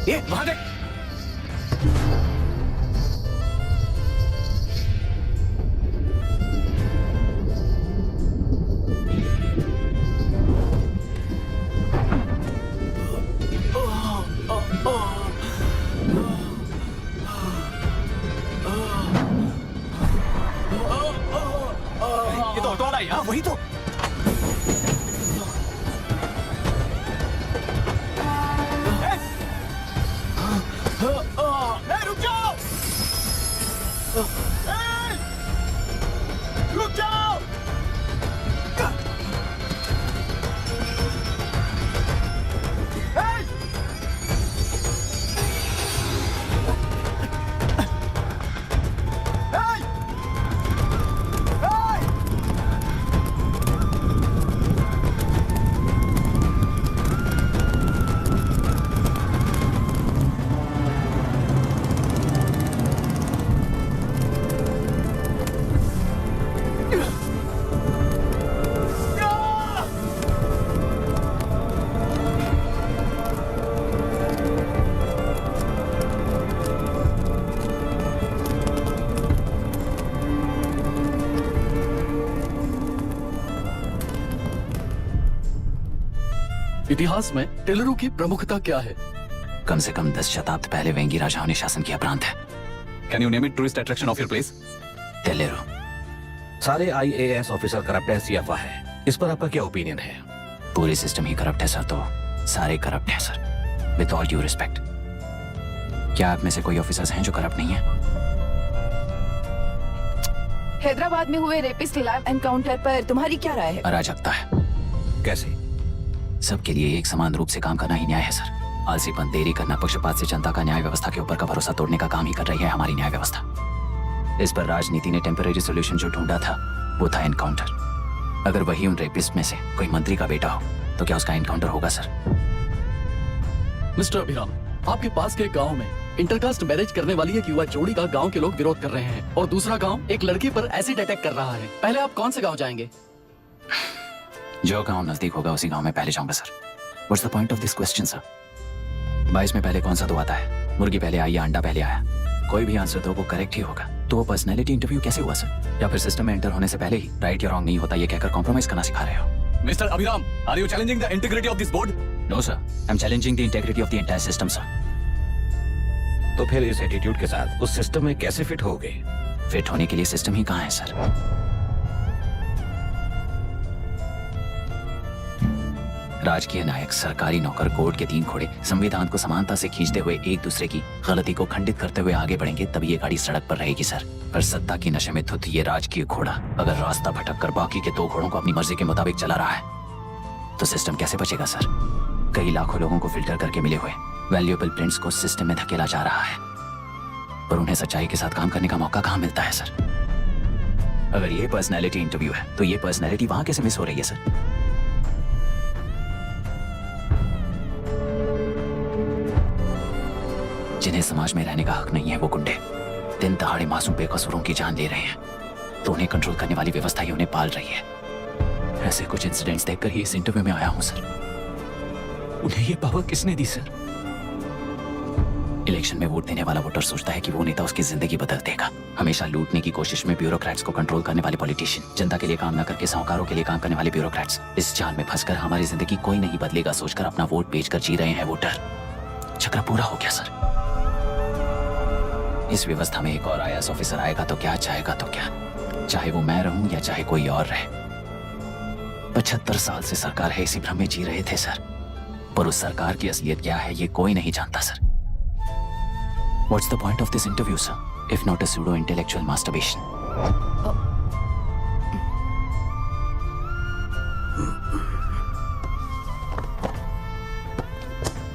ये वहां देख। ये तो ऑटो वाला है यार। वही तो। रुक जाओ, रुक जाओ। इतिहास में टेलरों की प्रमुखता क्या है? कम से कम 10 शताब्दी पहले वेंगी राजाओं ने शासन किया प्रांत है। Can you name it tourist attraction of your place? टेलेरो। सारे IAS ऑफिसर करप्ट है, ऐसी अफवाह है। इस पर आपका क्या ओपिनियन है? पूरी सिस्टम ही करप्ट है सर, तो सारे करप्ट हैं sir. With all due respect, क्या आप में से कोई ऑफिसर्स हैं जो करप्ट नहीं है? हैदराबाद में हुए रेपिस्ट लैब एनकाउंटर पर तुम्हारी क्या राय है? अराजकता है। कैसे? सबके लिए एक समान रूप से काम करना ही न्याय है सर। आलसीपन, देरी करना, पक्षपात से जनता का न्याय व्यवस्था के ऊपर का भरोसा तोड़ने का काम ही कर रही है हमारी न्याय व्यवस्था। इस पर राजनीति ने टेम्परेरी सोल्यूशन जो ढूंढा था वो था एनकाउंटर। अगर वही उन रेपिस्ट में से कोई मंत्री का बेटा हो तो क्या उसका एनकाउंटर होगा सर? मिस्टर अभिराम, आपके पास के गांव में इंटरकास्ट मैरिज करने वाली एक युवा जोड़ी का गांव के लोग विरोध कर रहे हैं और दूसरा गांव एक लड़की पर एसिड अटैक कर रहा है। पहले आप कौन से गांव जाएंगे? जो गांव नजदीक होगा उसी गांव में पहले जाऊंगा sir. What's the point of this question sir? 22 में पहले कौन सा दो आता है? मुर्गी पहले आई या अंडा पहले आया? कोई भी आंसर दो वो करेक्ट ही होगा। तो वो पर्सनैलिटी इंटरव्यू कैसे हुआ सर? या फिर सिस्टम में एंटर होने से पहले ही राइट या रॉन्ग नहीं होता ये कहकर कॉम्प्रोमाइज करना सिखा रहे हो? Mister Abhiram, are you challenging the integrity of this board? No sir, I am challenging the integrity of the entire system sir. तो फिर इस एटीट्यूड के साथ उस सिस्टम में कैसे फिट होगे? फिट होने के लिए सिस्टम ही कहाँ है सर? राजकीय नायक, सरकारी नौकर, कोर्ट के 3 घोड़े संविधान को समानता से खींचते हुए एक दूसरे की गलती को खंडित करते हुए आगे बढ़ेंगे तभी ये गाड़ी सड़क पर रहेगी सर। पर सत्ता की नशे में धुत ये राजकीय घोड़ा अगर रास्ता भटक कर बाकी के 2 घोड़ों को अपनी मर्जी के मुताबिक चला रहा है तो सिस्टम कैसे बचेगा सर? कई लाखों लोगों को फिल्टर करके मिले हुए वैल्यूएबल प्रिंट्स को सिस्टम में धकेला जा रहा है, पर उन्हें सच्चाई के साथ काम करने का मौका कहाँ मिलता है सर? अगर ये पर्सनैलिटी इंटरव्यू है तो ये पर्सनैलिटी वहां कैसे मिस हो रही है सर? जिन्हें समाज में रहने का हक नहीं है वो गुंडे दिन दहाड़े मासूम बेकसूरों की जान ले रहे हैं तो उन्हें कंट्रोल करने वाली व्यवस्था ही उन्हें पाल रही है। ऐसे कुछ इंसिडेंट्स देखकर ही इस इंटरव्यू में आया हूं सर। उन्हें ये पावर किसने दी सर? इलेक्शन में वोट देने वाला वोटर सोचता है कि वो नेता उसकी जिंदगी बदल देगा। हमेशा लूटने की कोशिश में ब्यूरोक्रेट्स को कंट्रोल करने वाले पॉलिटिशियन, जनता के लिए काम न करके साहूकारों के लिए काम करने वाले ब्यूरोक्रेट्स, इस जाल में फंसकर हमारी जिंदगी कोई नहीं बदलेगा सोचकर अपना वोट बेचकर जी रहे हैं वोटर। चक्र पूरा हो गया सर। इस व्यवस्था में एक और IAS ऑफिसर आएगा तो क्या, जाएगा तो क्या, चाहे वो मैं रहूं या चाहे कोई और रहे। 75 साल से सरकार है इसी भ्रम में जी रहे थे सर, पर उस सरकार की असलियत क्या है ये कोई नहीं जानता sir. What's the point of this interview, sir, if not a pseudo-intellectual masturbation?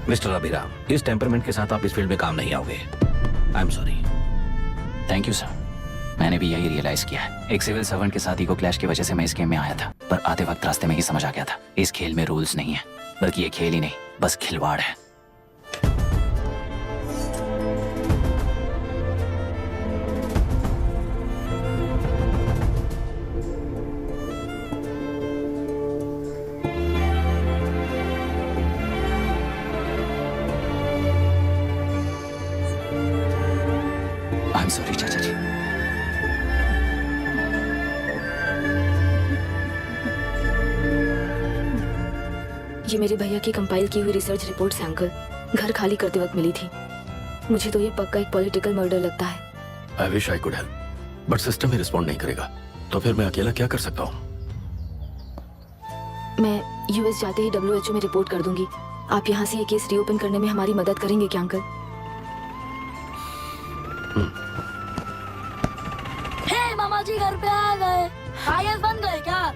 Mister Abhiram, इस टेम्परमेंट के साथ आप इस फील्ड में काम नहीं आओगे। आई am sorry. Thank you sir. मैंने भी यही रियलाइज किया है। एक सिविल सर्वेंट के साथ ईगो क्लैश की वजह से मैं इस गेम में आया था, पर आते वक्त रास्ते में ही समझ आ गया था इस खेल में रूल्स नहीं है, बल्कि ये खेल ही नहीं बस खिलवाड़ है। आई एम सॉरी चाचा जी। ये मेरे भैया की कंपाइल की हुई रिसर्च रिपोर्ट से अंकल, घर खाली करते वक्त मिली थी। मुझे तो ये पक्का एक पॉलिटिकल मर्डर लगता है। I wish I could help, but system he respond नहीं करेगा, तो फिर मैं अकेला क्या कर सकता हूँ? मैं US जाते ही WHO में रिपोर्ट कर दूंगी। आप यहाँ से ये केस रीओपन करने में हमारी मदद करेंगे क्या अंकल? हे मामा जी घर पे आ गए। IAS बन गए क्या?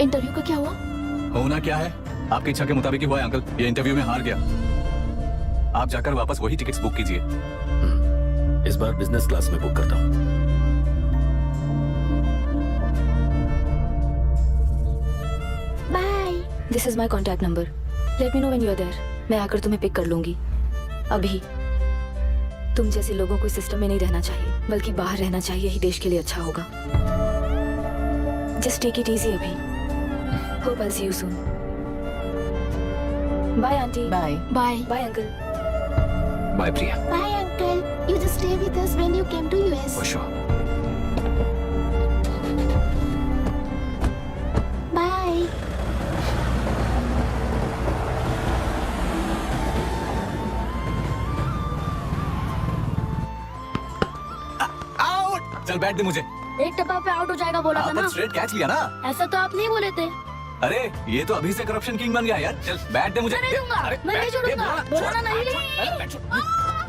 इंटरव्यू का क्या हुआ? होना क्या है, आपकी इच्छा के मुताबिक ही हुआ है अंकल। ये इंटरव्यू में हार गया। आप जाकर वापस वही टिकट्स बुक कीजिए। इस बार बिजनेस क्लास में बुक करता हूँ। Bye. This is my contact number. Let me know when you are there. मैं आकर तुम्हें पिक कर लूंगी। अभी तुम जैसे लोगों को सिस्टम में नहीं रहना चाहिए, बल्कि बाहर रहना चाहिए, ही देश के लिए अच्छा होगा। जस्ट टेक इट इजी अभी। Hope I see you soon. Bye aunty. Bye. Bye. Bye uncle. Bye Priya. Bye uncle. You just stay with us when you came to US. For sure. Bye. Out. चल बैठ दे मुझे। एक टप्पा पे out हो जाएगा बोला था ना। स्ट्रेट कैच लिया ना। ऐसा तो आप नहीं बोले थे। अरे ये तो अभी से करप्शन किंग बन गया यार। चल बैठ दे मुझे। मैं नहीं दूंगा। मैं नहीं छोड़ूंगा। बोला ना नहीं।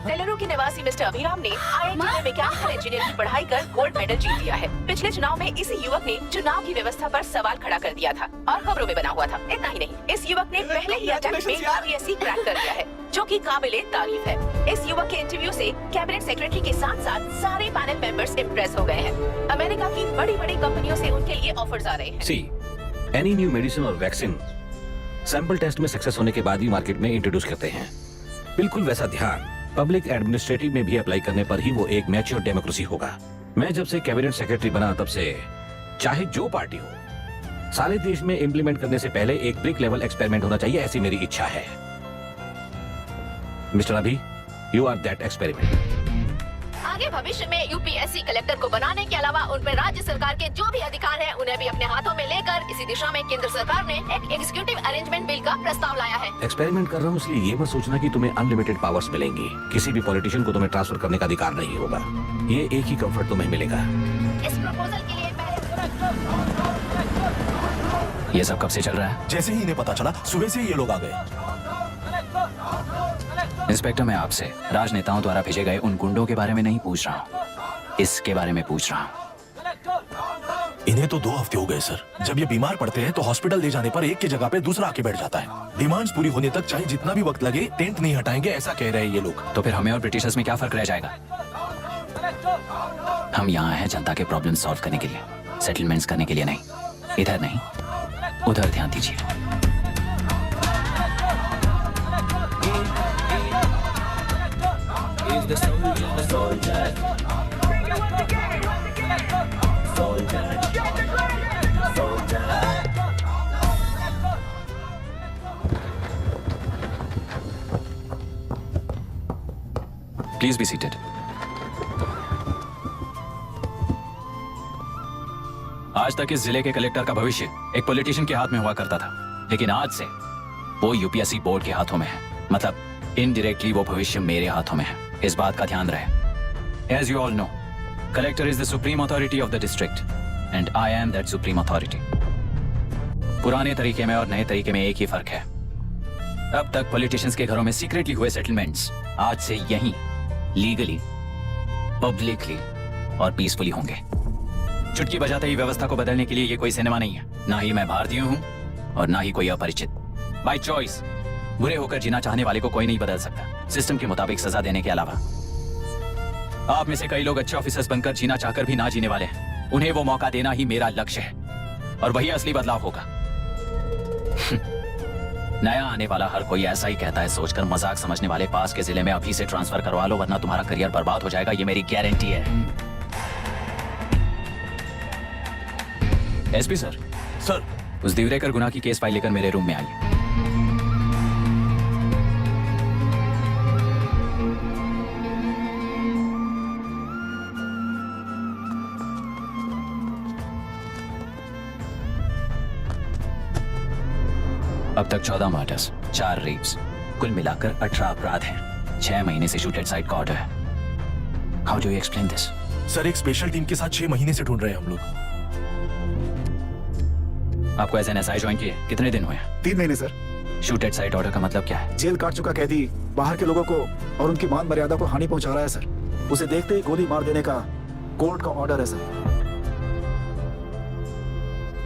तेलुरु के निवासी मिस्टर अभिराम ने IIT में मैकेनिकल इंजीनियरिंग की पढ़ाई कर गोल्ड मेडल जीत लिया है। पिछले चुनाव में इसी युवक ने चुनाव की व्यवस्था पर सवाल खड़ा कर दिया था और खबरों में बना हुआ था। इतना ही नहीं, इस युवक ने पहले ही अटेम्प्ट में UPSC क्रैक कर लिया है, जो कि काबिले तारीफ है। इस युवक के इंटरव्यू से कैबिनेट सेक्रेटरी के साथ साथ सारे पैनल मेंबर्स इम्प्रेस हो गए हैं। अमेरिका की बड़ी बड़ी कंपनियों से उनके लिए ऑफर्स आ रहे हैं। सी एनी न्यू मेडिसिन और वैक्सीन सैंपल टेस्ट में सक्सेस होने के बाद ही मार्केट में इंट्रोड्यूस करते हैं। बिल्कुल वैसा ध्यान पब्लिक एडमिनिस्ट्रेटिव में भी अप्लाई करने पर ही वो एक मैच्योर डेमोक्रेसी होगा। मैं जब से कैबिनेट सेक्रेटरी बना तब से चाहे जो पार्टी हो, सारे देश में इंप्लीमेंट करने से पहले एक ब्रिक लेवल एक्सपेरिमेंट होना चाहिए, ऐसी मेरी इच्छा है। मिस्टर अभी, यू आर दैट एक्सपेरिमेंट। आगे भविष्य में UPSC कलेक्टर को बनाने के अलावा उन पर राज्य सरकार के जो भी अधिकार हैं, उन्हें भी अपने हाथों में लेकर इसी दिशा में केंद्र सरकार ने एक एग्जीक्यूटिव अरेंजमेंट बिल का प्रस्ताव लाया है। एक्सपेरिमेंट कर रहा हूँ इसलिए ये मत सोचना कि तुम्हें अनलिमिटेड पावर्स मिलेंगी। किसी भी पॉलिटिशियन को तुम्हें ट्रांसफर करने का अधिकार नहीं होगा। ये एक ही कंफर्ट तुम्हें मिलेगा। इस प्रपोजल के लिए ये सब कब से चल रहा है? जैसे ही इन्हें पता चला सुबह से ये लोग आ गए। इंस्पेक्टर, मैं आपसे राजनेताओं द्वारा भेजे गए उन गुंडों के बारे में नहीं पूछ रहा हूँ, इसके बारे में पूछ रहा हूँ। इन्हें तो 2 हफ्ते हो गए सर। जब ये बीमार पड़ते हैं तो हॉस्पिटल ले जाने पर एक की जगह पे दूसरा आके बैठ जाता है। डिमांड्स पूरी होने तक चाहे जितना भी वक्त लगे टेंट नहीं हटाएंगे, ऐसा कह रहे हैं ये लोग। तो फिर हमें और ब्रिटिशर्स में क्या फर्क रह जाएगा? हम यहाँ हैं जनता के प्रॉब्लम सॉल्व करने के लिए, सेटलमेंट्स करने के लिए नहीं। इधर नहीं, उधर ध्यान दीजिए। Please be seated. आज तक इस जिले के कलेक्टर का भविष्य एक पॉलिटिशियन के हाथ में हुआ करता था, लेकिन आज से वो यूपीएससी बोर्ड के हाथों में है। मतलब इनडायरेक्टली वो भविष्य मेरे हाथों में है। इस बात का ध्यान रहे। As you all know, collector is the supreme authority of the district and I am that supreme authority. पुराने तरीके में और नए तरीके में एक ही फर्क है। अब तक पॉलिटिशियंस के घरों में सीक्रेटली हुए सेटलमेंट्स आज से यहीं लीगली, पब्लिकली और पीसफुली होंगे। चुटकी बजाते ही व्यवस्था को बदलने के लिए ये कोई सिनेमा नहीं है। ना ही मैं भारतीय हूं और ना ही कोई अपरिचित। बाय चॉइस बुरे होकर जीना चाहने वाले को कोई नहीं बदल सकता, सिस्टम के मुताबिक सजा देने के अलावा। आप में से कई लोग अच्छे ऑफिसर्स बनकर जीना चाहकर भी ना जीने वाले हैं। उन्हें वो मौका देना ही मेरा लक्ष्य है और वही असली बदलाव होगा। नया आने वाला हर कोई ऐसा ही कहता है सोचकर मजाक समझने वाले पास के जिले में अभी से ट्रांसफर करवा लो, वरना तुम्हारा करियर बर्बाद हो जाएगा। ये मेरी गारंटी है। एसपी सर, उस दिवरेकर गुना की केस फाइल लेकर मेरे रूम में आइए। अब तक 14 मर्डर्स, 4 रेप्स, कुल मिलाकर 18 अपराध हैं। 6 महीने से शूट एट साइट का ऑर्डर है। How do you explain this? Sir, एक स्पेशल टीम के साथ 6 महीने से ढूंढ रहे हैं हम लोग। आपको एज एन एसआई ज्वाइन किए कितने दिन हुए? 3 महीने sir. Shoot at site order का मतलब क्या है? जेल काट चुका कैदी बाहर के लोगों को और उनकी मान मर्यादा को हानि पहुंचा रहा है सर। उसे देखते ही गोली मार देने का कोर्ट का ऑर्डर है सर।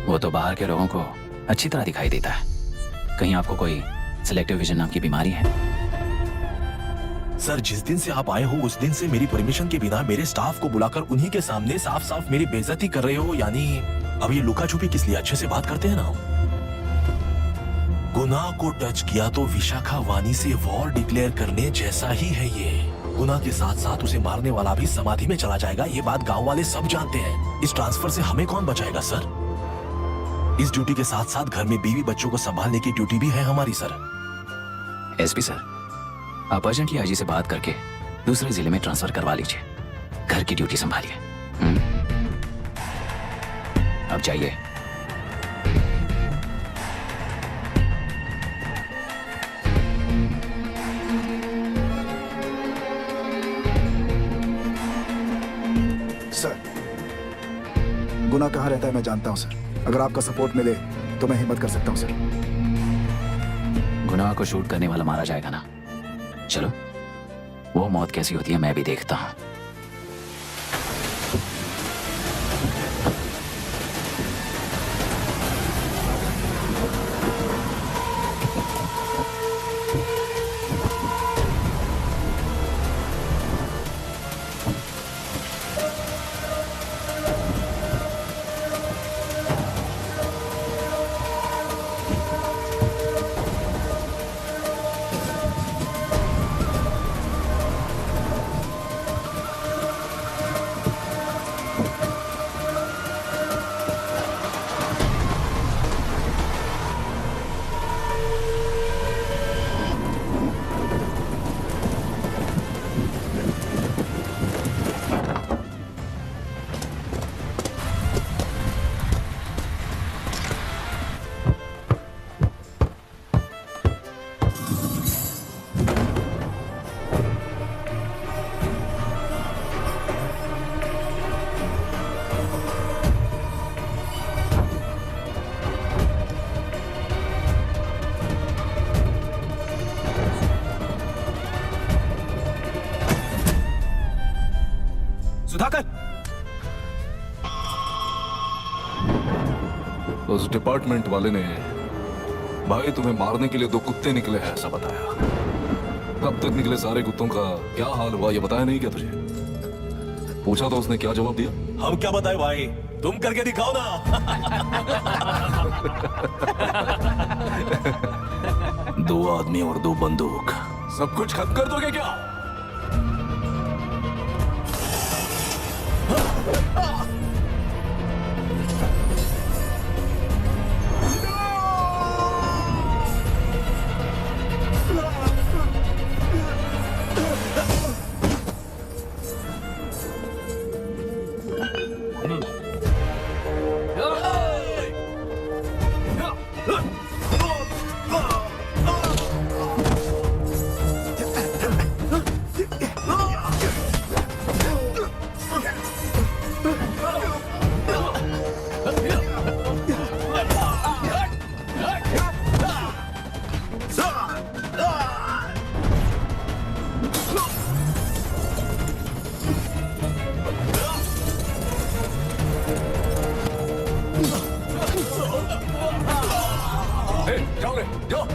वो तो बाहर के लोगों को अच्छी तरह दिखाई देता है। कहीं आपको कोई सिलेक्टिव विजन नाम की बीमारी है? सर, जिस दिन से आप आए हो उस दिन से मेरी परमिशन के बिना मेरे स्टाफ को बुलाकर उन्हीं के सामने साफ साफ मेरी बेइज्जती कर रहे हो। यानी अब ये लुका छुपी किस लिए? अच्छे से बात करते हैं ना हम। गुनाह को टच किया तो विशाखा वानी से वॉर डिक्लेयर करने जैसा ही है ये। गुनाह के साथ साथ उसे मारने वाला भी समाधि में चला जाएगा। ये बात गांव वाले सब जानते हैं। इस ट्रांसफर से हमें कौन बचाएगा सर? इस ड्यूटी के साथ साथ घर में बीवी बच्चों को संभालने की ड्यूटी भी है हमारी सर। एसपी सर, आप अर्जेंटली आईजी से बात करके दूसरे जिले में ट्रांसफर करवा लीजिए। घर की ड्यूटी संभालिए। अब जाइए। सर, गुना कहाँ रहता है मैं जानता हूँ सर। अगर आपका सपोर्ट मिले तो मैं हिम्मत कर सकता हूँ सर। गुनाह को शूट करने वाला मारा जाएगा ना? चलो, वो मौत कैसी होती है मैं भी देखता हूँ। सुधाकर, उस डिपार्टमेंट वाले ने भाई तुम्हें मारने के लिए 2 कुत्ते निकले हैं ऐसा बताया। कब तक निकले सारे कुत्तों का क्या हाल हुआ ये बताया नहीं क्या तुझे? पूछा तो उसने क्या जवाब दिया? हम क्या बताए भाई, तुम करके दिखाओ ना। 2 आदमी और 2 बंदूक, सब कुछ खत्म कर दोगे क्या? जाओ रे जाओ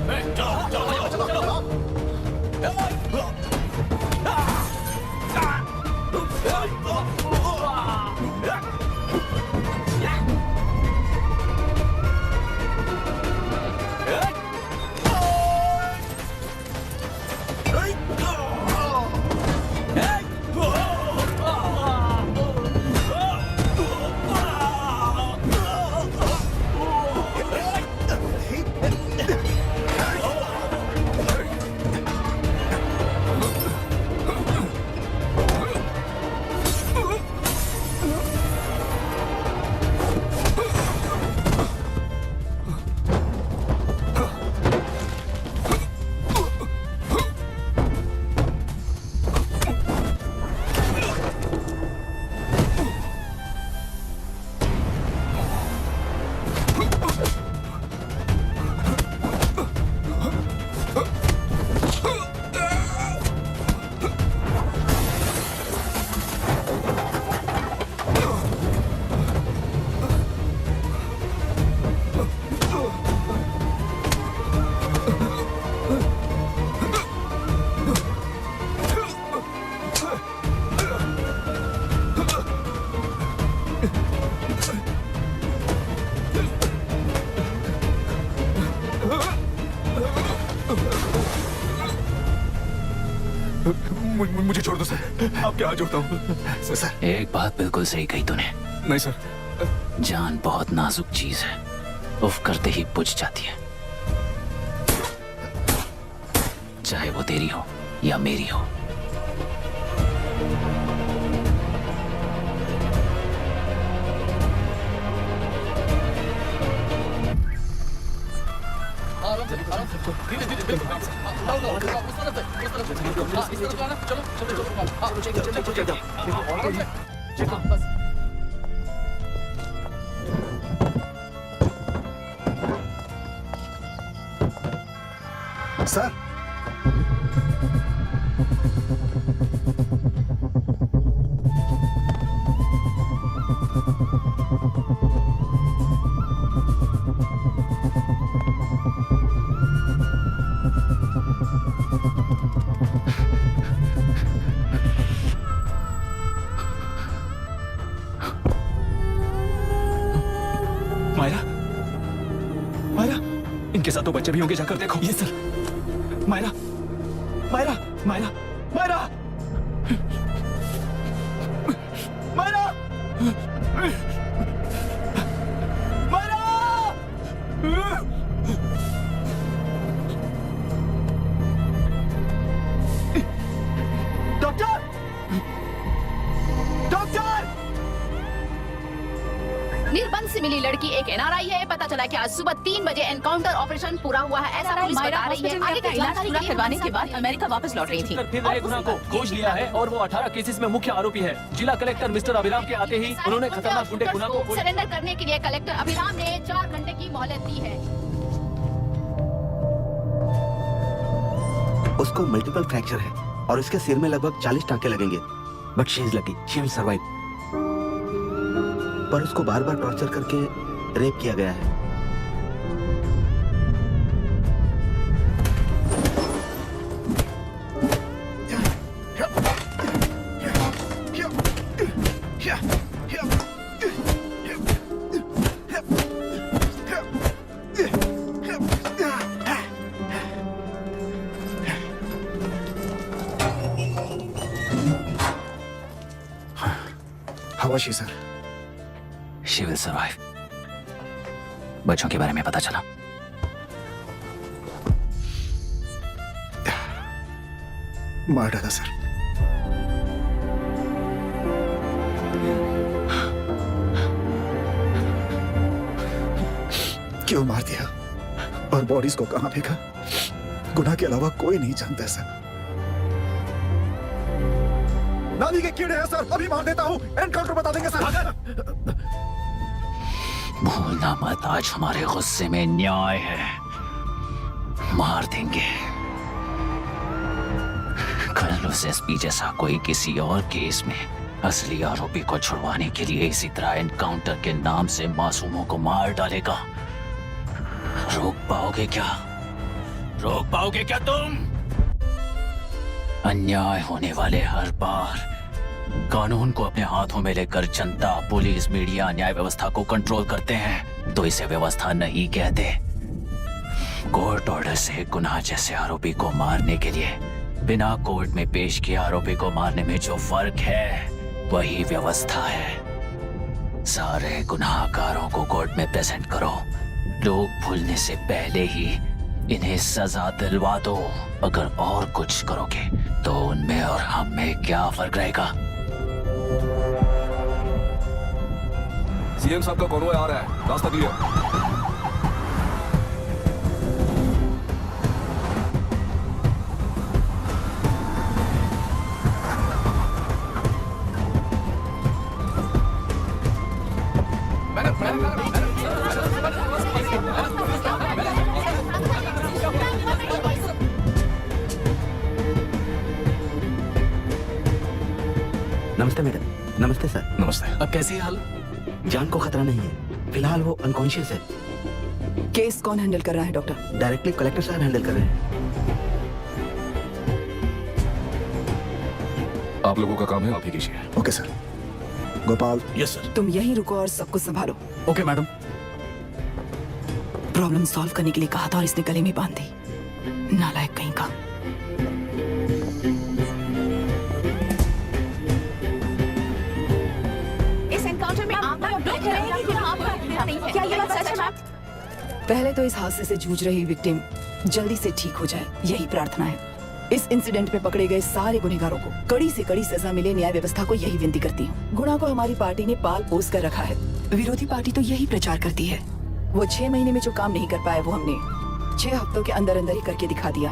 मुझे छोड़ दो सर, आपके हाथ जोड़ता हूँ सर। एक बात बिल्कुल सही कही तूने, नहीं सर, जान बहुत नाजुक चीज है, उफ करते ही बुझ जाती है, चाहे वो तेरी हो या मेरी हो। सर मायरा, मायरा, इनके साथ तो बच्चे भी होंगे, जाकर देखो। ये sir. Myra, Myra, Myra, Myra, Myra, Myra. Doctor, doctor. निर्बंध से मिली लड़की एक एनआरआई है। पता चला कि आज सुबह 3 बजे एनकाउंटर ऑपरेशन पूरा हुआ है, ऐसा पुलिस बता रही है। आगे की जानकारी पूरा करवाने के बाद अमेरिका वापस लौट रही थी। फिर नए गुना को खोज लिया है और वो 18 केसेस में मुख्य आरोपी है। जिला कलेक्टर मिस्टर अभिराम के आते ही उन्होंने खतरनाक गुंडे गुना को सरेंडर करने के लिए कलेक्टर अभिराम ने 4 घंटे की मोहलत दी है। उसको मल्टीपल फ्रैक्चर है और इसके सिर में लगभग 40 टांके लगेंगे, but she is lucky, she will survive. पर उसको बार बार टॉर्चर करके रेप किया गया है। How was she, sir? She will survive. बच्चों के बारे में पता चला? मार डाला सर। क्यों मार दिया और बॉडीज को कहां फेंका, गुनाह के अलावा कोई नहीं जानता सर। नानी के कीड़े हैं सर, अभी मार देता हूं, एनकाउंटर बता देंगे सर। भूलना मत, आज हमारे गुस्से में न्याय है, मार देंगे। कल उस एसपी जैसा कोई किसी और केस में असली आरोपी को छुड़वाने के लिए इसी तरह एनकाउंटर के नाम से मासूमों को मार डालेगा। रोक पाओगे क्या? रोक पाओगे क्या तुम? अन्याय होने वाले हर बार कानून को अपने हाथों में लेकर जनता, पुलिस, मीडिया, न्याय व्यवस्था को कंट्रोल करते हैं तो इसे व्यवस्था नहीं कहते। कोर्ट ऑर्डर से गुनाह जैसे आरोपी को मारने के लिए बिना कोर्ट में पेश किए आरोपी को मारने में जो फर्क है वही व्यवस्था है। सारे गुनाहगारों को कोर्ट में प्रेजेंट करो। लोग भूलने से पहले ही इन्हें सजा दिलवा दो। अगर और कुछ करोगे तो उनमें और हम में क्या फर्क रहेगा? सीएम साहब का कॉन्वॉय आ रहा है, रास्ता क्लियर। नमस्ते मैडम। नमस्ते सर। नमस्ते। अब कैसी है हाल? जान को खतरा नहीं है, फिलहाल वो अनकॉन्शियस है। केस कौन हैंडल कर रहा है डॉक्टर? डायरेक्टली कलेक्टर साहब हैंडल कर रहे हैं। आप लोगों का काम है, आप ही कीजिए। Okay sir. Gopal, yes sir. तुम यहीं रुको और सब कुछ संभालो। Okay madam. प्रॉब्लम सॉल्व करने के लिए कहा था और इसने गले में बांध दी। नालायक कहीं का। इस एनकाउंटर में आप क्या ये बात सच है मैम? पहले तो इस हादसे से जूझ रही विक्टिम जल्दी से ठीक हो जाए, यही प्रार्थना है। इस इंसिडेंट में पकड़े गए सारे गुनहगारों को कड़ी से कड़ी सजा मिले, न्याय व्यवस्था को यही विनती करती हूँ। गुना को हमारी पार्टी ने पाल पोस कर रखा है। विरोधी पार्टी तो यही प्रचार करती है। वो 6 महीने में जो काम नहीं कर पाए वो हमने 6 हफ्तों के अंदर अंदर ही करके दिखा दिया।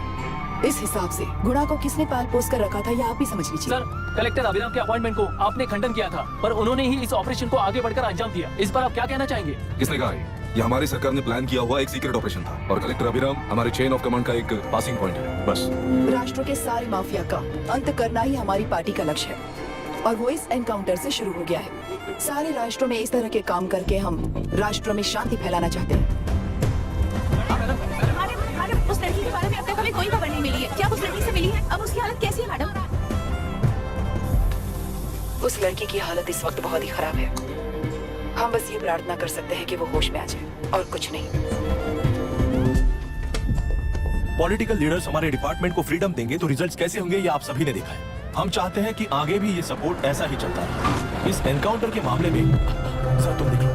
इस हिसाब से गुना को किसने पाल पोस कर रखा था या आप ही समझ लीजिए। सर, कलेक्टर अभिराम के अपॉइंटमेंट को आपने खंडन किया था, पर उन्होंने ही इस ऑपरेशन को आगे बढ़कर अंजाम दिया। इस पर आप क्या कहना चाहेंगे? किसने कहा ये हमारी सरकार ने प्लान किया हुआ एक सीक्रेट ऑपरेशन था और कलेक्टर अभिराम हमारे चेन ऑफ कमांड का एक पासिंग पॉइंट है, बस। राष्ट्र के सारे माफिया का अंत करना ही हमारी पार्टी का लक्ष्य है और वो इस एनकाउंटर से शुरू हो गया है। सारे राष्ट्रों में इस तरह के काम करके हम राष्ट्र में शांति फैलाना चाहते हैं। मैडम, उस लड़की के बारे में अब तक हमें कोई खबर नहीं मिली है। क्या उस लड़की से मिली है? अब उसकी हालत कैसी है मैडम? उस लड़की की हालत इस वक्त बहुत ही खराब है। हम बस ये प्रार्थना कर सकते हैं कि वो होश में आ जाए और कुछ नहीं। पॉलिटिकल लीडर्स हमारे डिपार्टमेंट को फ्रीडम देंगे तो रिजल्ट्स कैसे होंगे ये आप सभी ने देखा है। हम चाहते हैं कि आगे भी ये सपोर्ट ऐसा ही चलता रहे। इस एनकाउंटर के मामले में सर तुम देखो।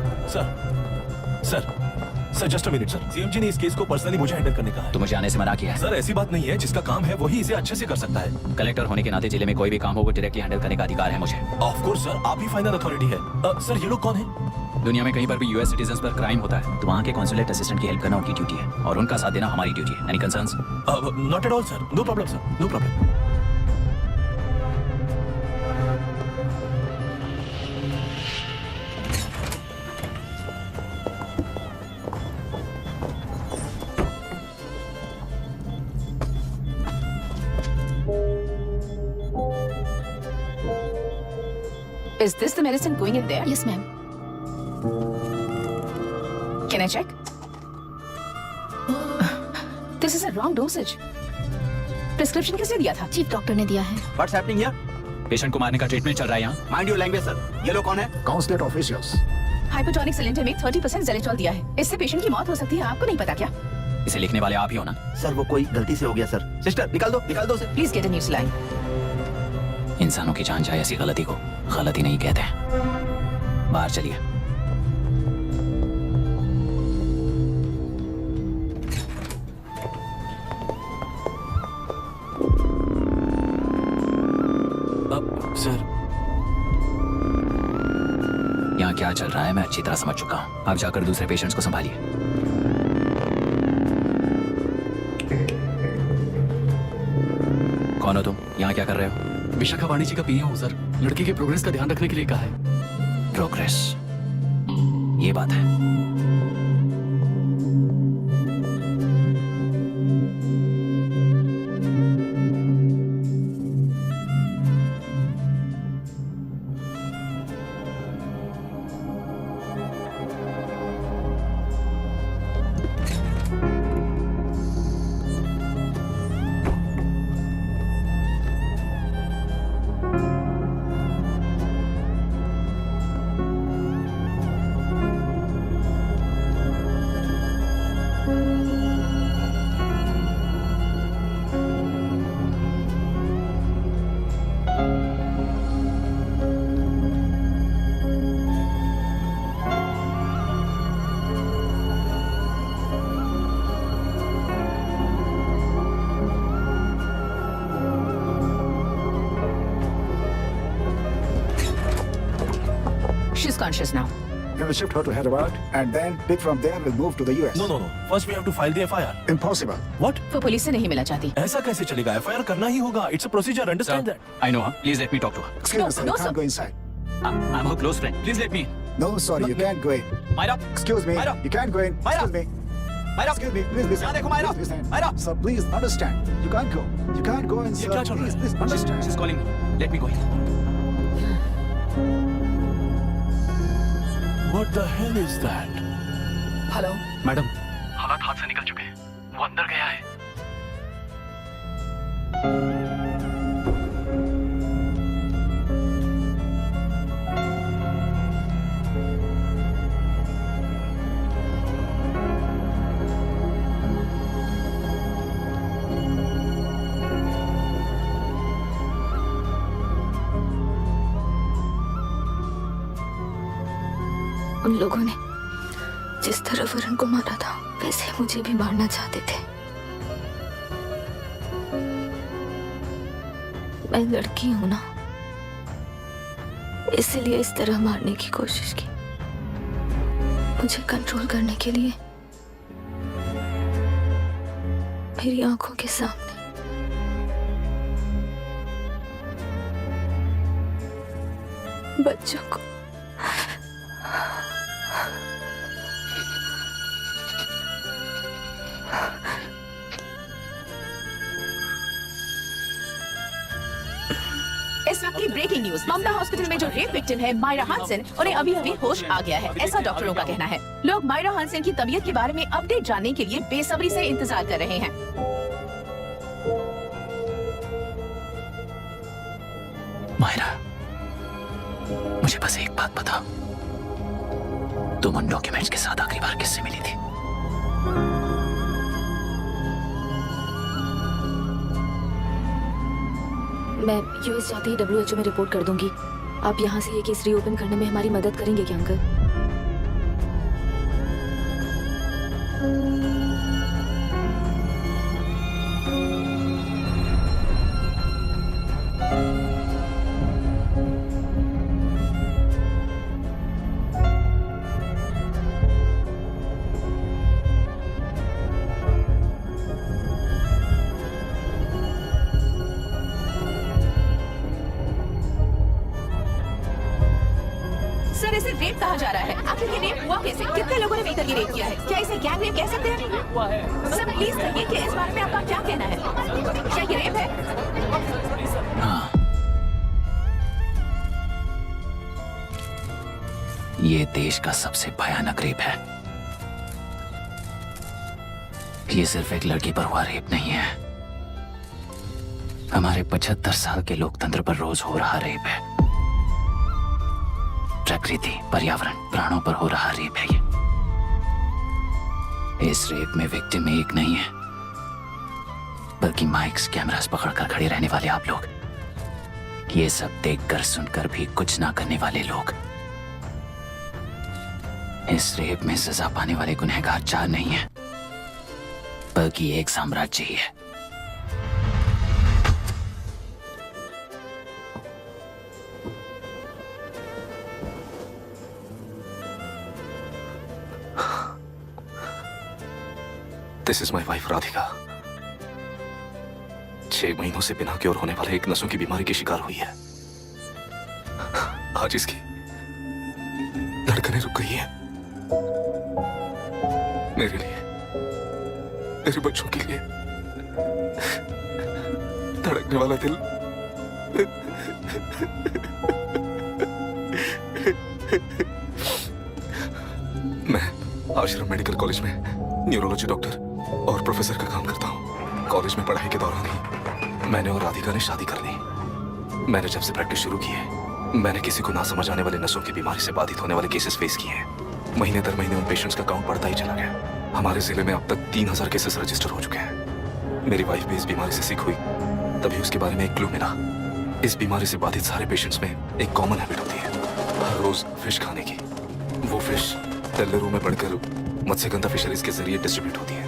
Sir just a minute sir. CM ji ने इस केस को पर्सनली मुझे हैंडल करने कहा है। तो मुझे आने से मना किया है। सर ऐसी बात नहीं है, जिसका काम है वही इसे अच्छे से कर सकता है। कलेक्टर होने के नाते जिले में कोई भी काम हो वो डायरेक्टली हैंडल करने का अधिकार है मुझे। ऑफ कोर्स सर, आप ही फाइनल अथॉरिटी है। सर ये लोग कौन है? दुनिया में कहीं पर भी यूएस सिटीजन्स पर क्राइम होता है तो वहाँ के कॉन्सुलेट असिस्टेंट की हेल्प करना उनकी ड्यूटी है और उनका साथ देना हमारी ड्यूटी है। Any concerns? Not at all sir, no problem sir, no problem. Is this the medicine going in there? Yes ma'am. Can I check? This is a wrong dosage. Prescription किसने दिया था? चीफ डॉक्टर ने दिया है। What's happening here? Patient को मारने का treatment चल रहा है यहाँ। Mind your language sir. ये लोग कौन है? Consulate officials. हाइपोटोनिक सिलेंडर में 30% ज़ेलेट्रॉल दिया है। इससे पेशेंट की मौत हो सकती है, आपको नहीं पता क्या? इसे लिखने वाले आप ही हो ना? सर वो कोई गलती से हो गया सर। सिस्टर निकाल दो उसे। Please get a new saline. इंसानों की जान जाए ऐसी गलती को गलती नहीं कहते। बाहर चलिए। सर यहाँ क्या चल रहा है मैं अच्छी तरह समझ चुका हूँ। आप जाकर दूसरे पेशेंट्स को संभालिए। कौन हो तुम? यहाँ क्या कर रहे हो? विशाखा वाणिज्य का पीए हूँ सर। लड़की के प्रोग्रेस का ध्यान रखने के लिए कहा है। प्रोग्रेस, ये बात है। conscious now. We will shift her to Hyderabad and then pick from there. We'll move to the US. No. First we have to file the FIR. Impossible. What? वो पुलिस से नहीं मिला चाहती. ऐसा कैसे चलेगा? FIR करना ही होगा. It's a procedure. Understand that? I know her. Please let me talk to her. Excuse No, me, sir. no, You can't sir. go inside. I'm her close friend. Please let me in. No, sorry, you can't go in. Myra. Excuse me. Myra. You can't go in. Myra. Excuse me. Myra. Excuse me. Please listen. यहाँ देखो, Myra. Please listen. Myra. Sir, please understand. You can't go. You can't go in, ये sir. क्या चल रहा है? Please understand. She's calling me. Let me go in. What the hell is that? Hello. Madam, हालात हाथ से निकल चुके हैं, वो अंदर गया है। उन लोगों ने जिस तरह वरुण को मारा था वैसे मुझे भी मारना चाहते थे। मैं लड़की हूं ना, इसलिए इस तरह मारने की कोशिश की। मुझे कंट्रोल करने के लिए मेरी आंखों के सामने बच्चों को इस वक्त की ब्रेकिंग न्यूज, ममता हॉस्पिटल में जो रेप विक्टिम है मायरा हानसन, उन्हें अभी अभी होश आ गया है, ऐसा डॉक्टरों का कहना है। लोग मायरा हानसन की तबीयत के बारे में अपडेट जानने के लिए बेसब्री से इंतजार कर रहे हैं। मायरा, मुझे बस एक बात बता, तुम उन डॉक्यूमेंट्स के साथ आखिरी बार किससे मिली थी? मैं यूएस जाते ही WHO में रिपोर्ट कर दूंगी। आप यहाँ से ये केस रीओपन करने में हमारी मदद करेंगे क्या अंकल? सर, इसे रेप कहा जा रहा है। आखिर ये रेप हुआ कैसे? कितने लोगों ने मिलकर ये रेप किया है? क्या इसे गैंग रेप कह सकते हैं? हुआ है। सर प्लीज कहिए कि इस बारे में आपका क्या कहना है? क्या ये रेप है? हाँ, ये देश का सबसे भयानक रेप है। ये सिर्फ एक लड़की पर हुआ रेप नहीं है, हमारे 75 साल के लोकतंत्र पर रोज हो रहा रेप है। प्रकृति, पर्यावरण, प्राणों पर हो रहा रेप है ये। इस रेप में विक्टिम एक नहीं है, बल्कि माइक्स, कैमरास पकड़कर खड़े रहने वाले आप लोग, ये सब देखकर सुनकर भी कुछ ना करने वाले लोग। इस रेप में सजा पाने वाले गुनहगार 4 नहीं है, बल्कि एक साम्राज्य ही है। This is my wife Radhika. 6 महीनों से बिना क्योर होने वाले एक नसों की बीमारी की शिकार हुई है। आज इसकी धड़कनें रुक गई हैं। मेरे लिए, मेरे बच्चों के लिए धड़कने वाला दिल मैं आश्रम मेडिकल कॉलेज में न्यूरोलॉजी डॉक्टर और प्रोफेसर का काम करता हूँ। कॉलेज में पढ़ाई के दौरान ही मैंने और राधिका ने शादी कर ली। मैंने जब से प्रैक्टिस शुरू की है, मैंने किसी को ना समझ आने वाले नसों की बीमारी से बाधित होने वाले केसेस फेस किए हैं। महीने दर महीने उन पेशेंट्स का काउंट बढ़ता ही चला गया। हमारे जिले में अब तक 3000 केसेस रजिस्टर हो चुके हैं। मेरी वाइफ भी इस बीमारी से सिक हुई, तभी उसके बारे में एक क्लू मिला। इस बीमारी से बाधित सारे पेशेंट्स में एक कॉमन हैबिट होती है, हर रोज फिश खाने की। वो फिश तेलेरू में बढ़कर मत्स्यगंधा फिशरीज के जरिए डिस्ट्रीब्यूट होती है।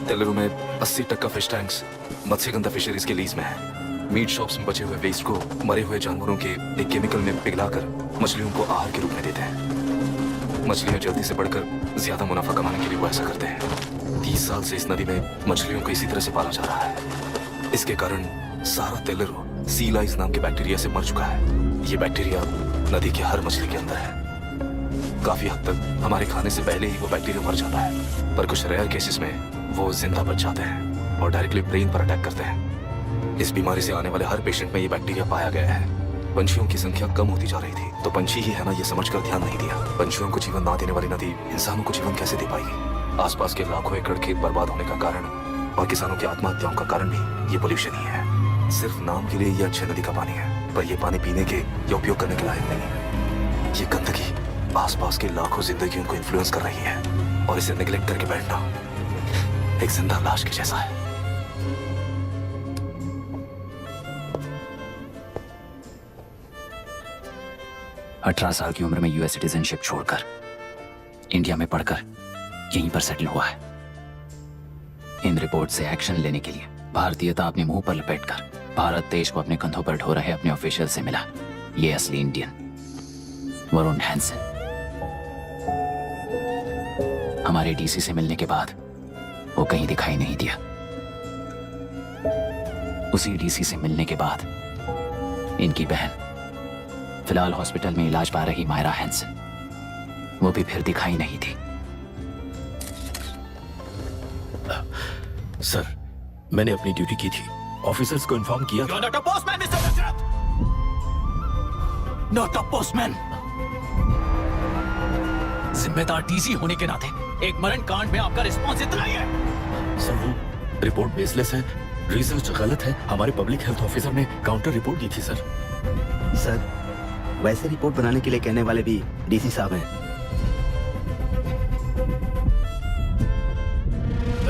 तेलेरू में 80% फिश टैंक्स मत्स्यगंधा फिशरीज के लीज में है। मीट शॉप्स में बचे हुए वेस्ट को मरे हुए जानवरों के एक केमिकल में पिघलाकर मछलियों को आहार के रूप में देते हैं। मछलियां जल्दी से बढ़कर ज्यादा मुनाफा कमाने के लिए वो ऐसा करते हैं। 30 साल से इस नदी में मछलियों को इसी तरह से पाला जा रहा है। इसके कारण सारा तेलरो सी लाइस नाम के बैक्टीरिया से मर चुका है। ये बैक्टीरिया नदी के हर मछली के अंदर है। काफी हद तक हमारे खाने से पहले ही वो बैक्टीरिया मर जाता है, पर कुछ रेयर केसेस में वो जिंदा बच जाते हैं और डायरेक्टली ब्रेन पर अटैक करते हैं। इस बीमारी से आने वाले हर पेशेंट में ये बैक्टीरिया पाया गया है। पंछियों की संख्या कम होती जा रही थी, तो पंछी ही है ना ये समझकर ध्यान नहीं दिया। पंछियों को जीवन ना देने वाली नदी इंसानों को जीवन कैसे दे पाएगी? आसपास के लाखों एकड़ खेत बर्बाद होने का कारण और किसानों की आत्महत्याओं का कारण भी ये पोल्यूशन ही है। सिर्फ नाम के लिए ये अच्छे नदी का पानी है, पर ये पानी पीने के या उपयोग करने के लायक नहीं है। ये गंदगी आसपास के लाखों जिंदगियों को इन्फ्लुएंस कर रही है और इसे नेग्लेक्ट करके बैठना एक जिंदा लाश के जैसा है। अठारह साल की उम्र में यूएस सिटीजनशिप छोड़कर इंडिया में पढ़कर यहीं पर सेटल हुआ है। इन रिपोर्ट से एक्शन लेने के लिए भारतीयता अपने मुंह पर लपेटकर भारत देश को अपने कंधों पर ढो रहे अपने ऑफिशियल से मिला ये असली इंडियन वरुण हैंसन। हमारे डीसी से मिलने के बाद वो कहीं दिखाई नहीं दिया। उसी डीसी से मिलने के बाद इनकी बहन फिलहाल हॉस्पिटल में इलाज पा रही मायरा हैंसन, वो भी फिर दिखाई नहीं थी। सर, मैंने अपनी ड्यूटी की थी, ऑफिसर्स को इन्फॉर्म किया था। Not a postman, Mr. Dashrath! Not a postman! जिम्मेदार डीसी होने के नाते एक मरण कांड में आपका रिस्पॉन्स इतना ही है। सर, वो रिपोर्ट बेसलेस है, रिसर्च गलत है। हमारे पब्लिक हेल्थ ऑफिसर ने काउंटर रिपोर्ट दी थी सर। सर, वैसे रिपोर्ट बनाने के लिए कहने वाले भी डीसी साहब हैं।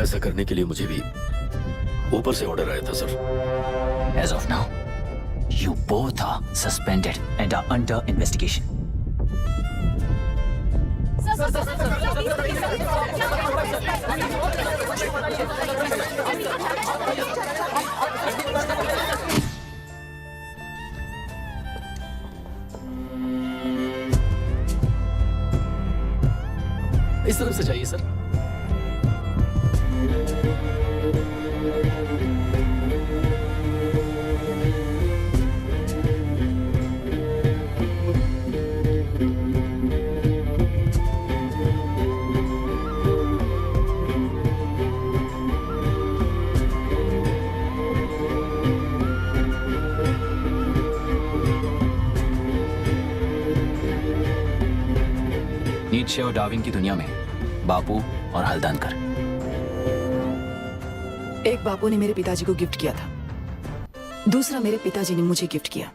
ऐसा करने के लिए मुझे भी ऊपर से ऑर्डर आया था sir. As of now, you both are suspended and are under investigation. इस तरफ से जाइए सर। नीत्शे और डार्विन की दुनिया में बापू और हल्दानकर। एक बापू ने मेरे पिताजी को गिफ्ट किया था, दूसरा मेरे पिताजी ने मुझे गिफ्ट किया।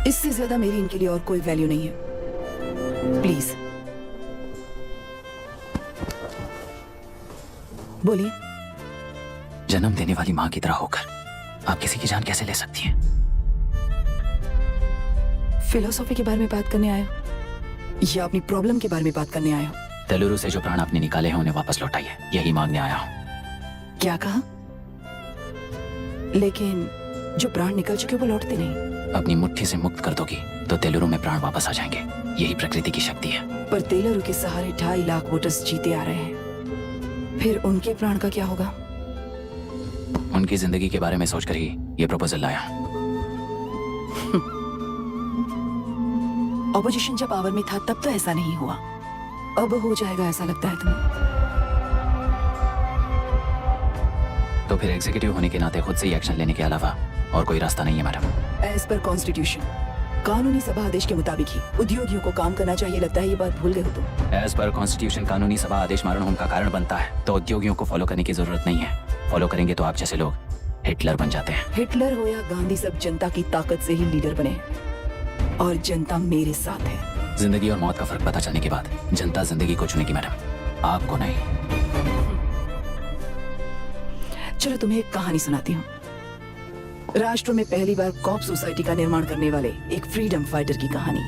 इससे ज्यादा मेरी इनके लिए और कोई वैल्यू नहीं है। प्लीज बोलिए। जन्म देने वाली मां की तरह होकर आप किसी की जान कैसे ले सकती हैं? फिलोसॉफी के बारे में बात करने आए हो या अपनी प्रॉब्लम के बारे में बात करने आए हो? तेलुरु से जो प्राण आपने निकाले हैं उन्हें वापस लौटाइए, यही मांगने आया हूं। क्या कहा? लेकिन जो प्राण निकल चुके वो लौटते नहीं। अपनी मुट्ठी से मुक्त कर दोगी तो तेलुरु में प्राण वापस आ जाएंगे। यही प्रकृति की शक्ति है। पर तेलुरु के सहारे 2.5 लाख वोटर्स जीते आ रहे हैं, फिर उनके प्राण का क्या होगा? उनकी जिंदगी के बारे में सोचकर ही ये प्रपोजल लाया हूं। ऑपोजिशन जब पावर में था तब तो ऐसा नहीं हुआ, अब हो जाएगा ऐसा लगता है तुम्हें? तो फिर एग्जीक्यूटिव होने के नाते खुद से ही एक्शन लेने के अलावा और कोई रास्ता नहीं है मैडम। एज पर कॉन्स्टिट्यूशन कानूनी सभा आदेश के मुताबिक ही उद्योगियों को काम करना चाहिए। लगता है ये बात भूल गए हो तुम। एज पर कॉन्स्टिट्यूशन कानूनी सभा आदेश मारण होम का कारण बनता है, तो उद्योगियों को फॉलो करने की जरूरत नहीं है। फॉलो करेंगे तो आप जैसे लोग हिटलर बन जाते हैं। हिटलर हो या गांधी, सब जनता की ताकत से ही लीडर बने और जनता मेरे साथ है। जिंदगी और मौत का फर्क पता चलने के बाद जनता जिंदगी को चुनेगी मैडम, आपको नहीं। चलो तुम्हें एक कहानी सुनाती हूँ। राष्ट्र में पहली बार कॉप सोसाइटी का निर्माण करने वाले एक फ्रीडम फाइटर की कहानी।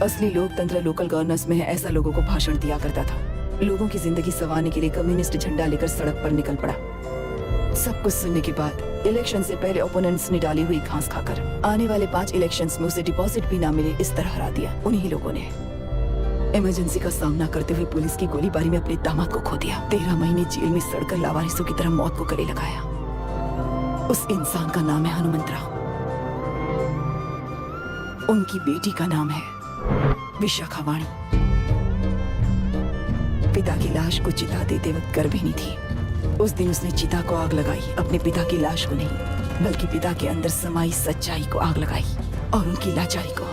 असली लोकतंत्र लोकल गवर्नेंस में है, ऐसा लोगों को भाषण दिया करता था। लोगों की जिंदगी संवारने के लिए कम्युनिस्ट झंडा लेकर सड़क पर निकल पड़ा। सब कुछ सुनने के बाद इलेक्शन से पहले ओपोनेंट्स ने डाली हुई घास खाकर आने वाले 5 इलेक्शंस में उसे डिपॉजिट भी ना मिले इस तरह हरा दिया। उन्हीं लोगों ने इमरजेंसी का सामना करते हुए पुलिस की गोलीबारी में अपने दामाद को खो दिया। 13 महीने जेल में सड़कर लावारिसों की तरह मौत को गले लगाया। उस इंसान का नाम है हनुमंतराव। उनकी बेटी का नाम है विशाखा वाणी। पिता की लाश को चिता देते वक्त गर्भिणी थी। उस दिन उसने चिता को आग लगाई, अपने पिता की लाश को नहीं बल्कि पिता के अंदर समाई सच्चाई को आग लगाई और उनकी लाचारी को।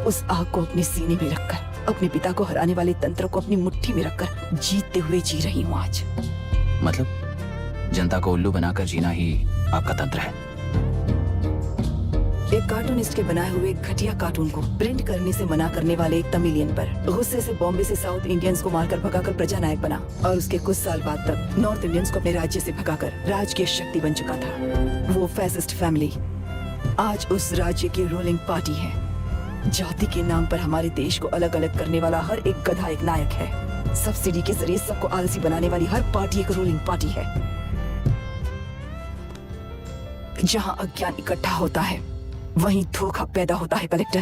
उस आग को अपने सीने में रखकर अपने पिता को हराने वाले तंत्र को अपनी मुट्ठी में रखकर जीतते हुए जी रही हूँ आज। मतलब जनता को उल्लू बनाकर जीना ही आपका तंत्र है? एक कार्टूनिस्ट के बनाए हुए एक घटिया कार्टून को प्रिंट करने से मना करने वाले एक तमिलियन पर गुस्से से बॉम्बे से साउथ इंडियंस को मारकर भगाकर प्रजा नायक बना और उसके कुछ साल बाद तक नॉर्थ इंडियंस को अपने राज्य से भगाकर राजकीय शक्ति बन चुका था। वो फैसिस्ट फैमिली आज उस राज्य की रूलिंग पार्टी है। जाति के नाम पर हमारे देश को अलग अलग करने वाला हर एक गधा एक नायक है। सब्सिडी के जरिए सबको आलसी बनाने वाली हर पार्टी एक रूलिंग पार्टी है। जहाँ अज्ञान इकट्ठा होता है वहीं धोखा पैदा होता है। कलेक्टर,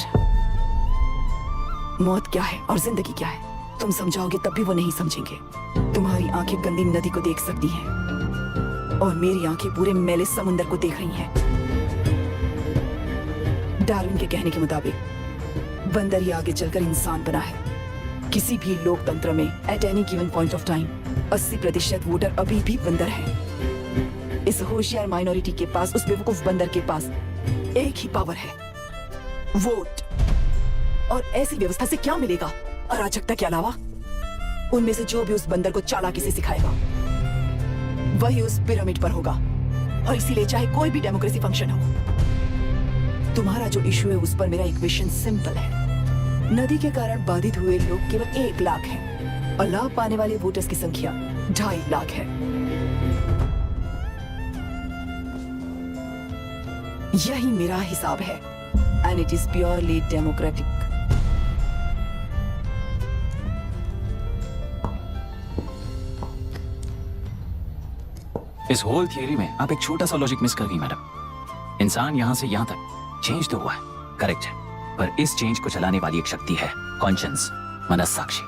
मौत क्या है और जिंदगी क्या है तुम समझाओगे तब भी वो नहीं समझेंगे। तुम्हारी आंखें गंदी नदी को देख सकती हैं और मेरी आंखें पूरे मैले समुंदर को देख रही हैं। डार्विन के कहने के मुताबिक बंदर ही आगे चलकर इंसान बना है। किसी भी लोकतंत्र में at any given point of time 80% voter अभी भी बंदर है। इस होशियार माइनॉरिटी के पास, उस बेवकूफ बंदर के पास एक ही पावर है, वोट। और ऐसी व्यवस्था से क्या मिलेगा अराजकता के अलावा? उनमें से जो भी उस बंदर को चालाकी से सिखाएगा वही उस पिरामिड पर होगा। और इसीलिए चाहे कोई भी डेमोक्रेसी फंक्शन हो, तुम्हारा जो इशू है उस पर मेरा इक्वेशन सिंपल है। नदी के कारण बाधित हुए लोग केवल 1 लाख हैं और लाभ पाने वाले वोटर्स की संख्या 2.5 लाख है। यही मेरा हिसाब है and it is purely democratic. इस होल थियरी में आप एक छोटा सा लॉजिक मिस कर गई मैडम। इंसान यहां से यहां तक चेंज तो हुआ है, करेक्ट है, पर इस चेंज को चलाने वाली एक शक्ति है, कॉन्शियंस, मनस्साक्षी।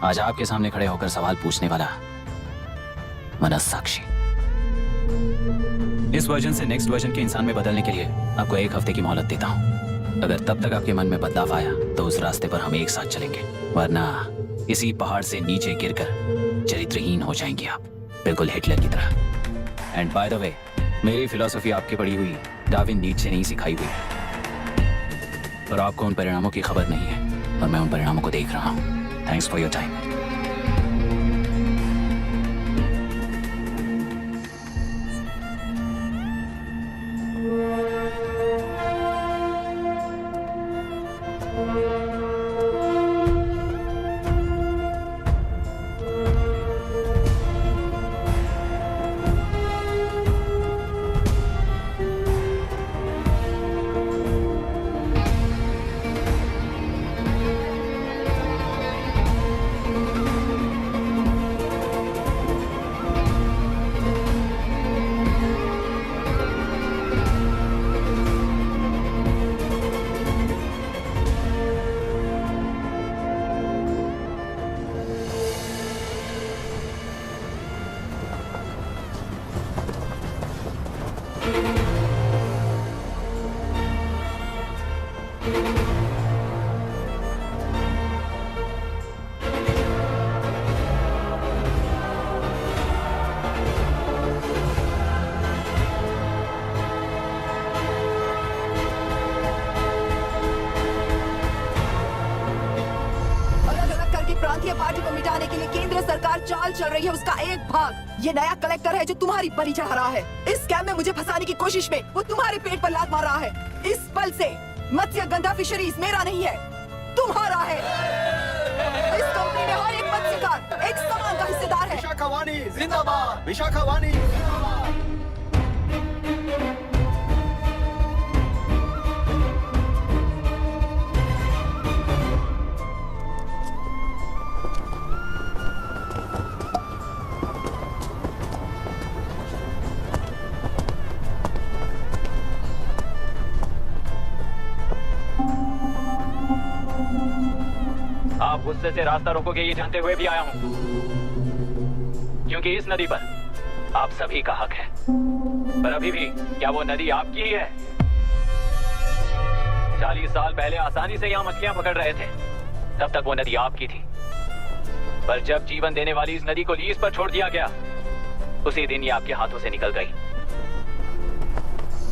आज आपके सामने खड़े होकर सवाल पूछने वाला मनस्साक्षी। इस वर्जन से नेक्स्ट वर्जन के इंसान में बदलने के लिए आपको 1 हफ्ते की मोहलत देता हूं। अगर तब तक आपके मन में बदलाव आया तो उस रास्ते पर हम एक साथ चलेंगे, वरना इसी पहाड़ से नीचे गिरकर चरित्रहीन हो जाएंगे आप, बिल्कुल हिटलर की तरह। एंड बाय द वे, मेरी फिलॉसफी आपकी पढ़ी हुई डार्विन नीचे नहीं सिखाई हुई है, और आपको उन परिणामों की खबर नहीं है और मैं उन परिणामों को देख रहा हूं। Thanks for your time. Party को मिटाने के लिए केंद्र सरकार चाल चल रही है, उसका एक भाग ये नया कलेक्टर है जो तुम्हारी बलि चढ़ा रहा है। इस स्कैम में मुझे फंसाने की कोशिश में वो तुम्हारे पेट पर लात मार रहा है। इस पल से मत्स्य गंधा फिशरीज मेरा नहीं है, तुम्हारा है। इस कंपनी में हर एक मत्स्यकार एक समान का हिस्सेदार है। विशाखा वाणी जिंदाबाद, विशाखा वाणी जिंदाबाद। रास्ते से रास्ता रोकोगे ये जानते हुए भी आया हूं, क्योंकि इस नदी पर आप सभी का हक है। पर अभी भी क्या वो नदी आपकी ही है? 40 साल पहले आसानी से यहां मछलियां पकड़ रहे थे, तब तक वो नदी आपकी थी। पर जब जीवन देने वाली इस नदी को लीज पर छोड़ दिया गया, उसी दिन ये आपके हाथों से निकल गई।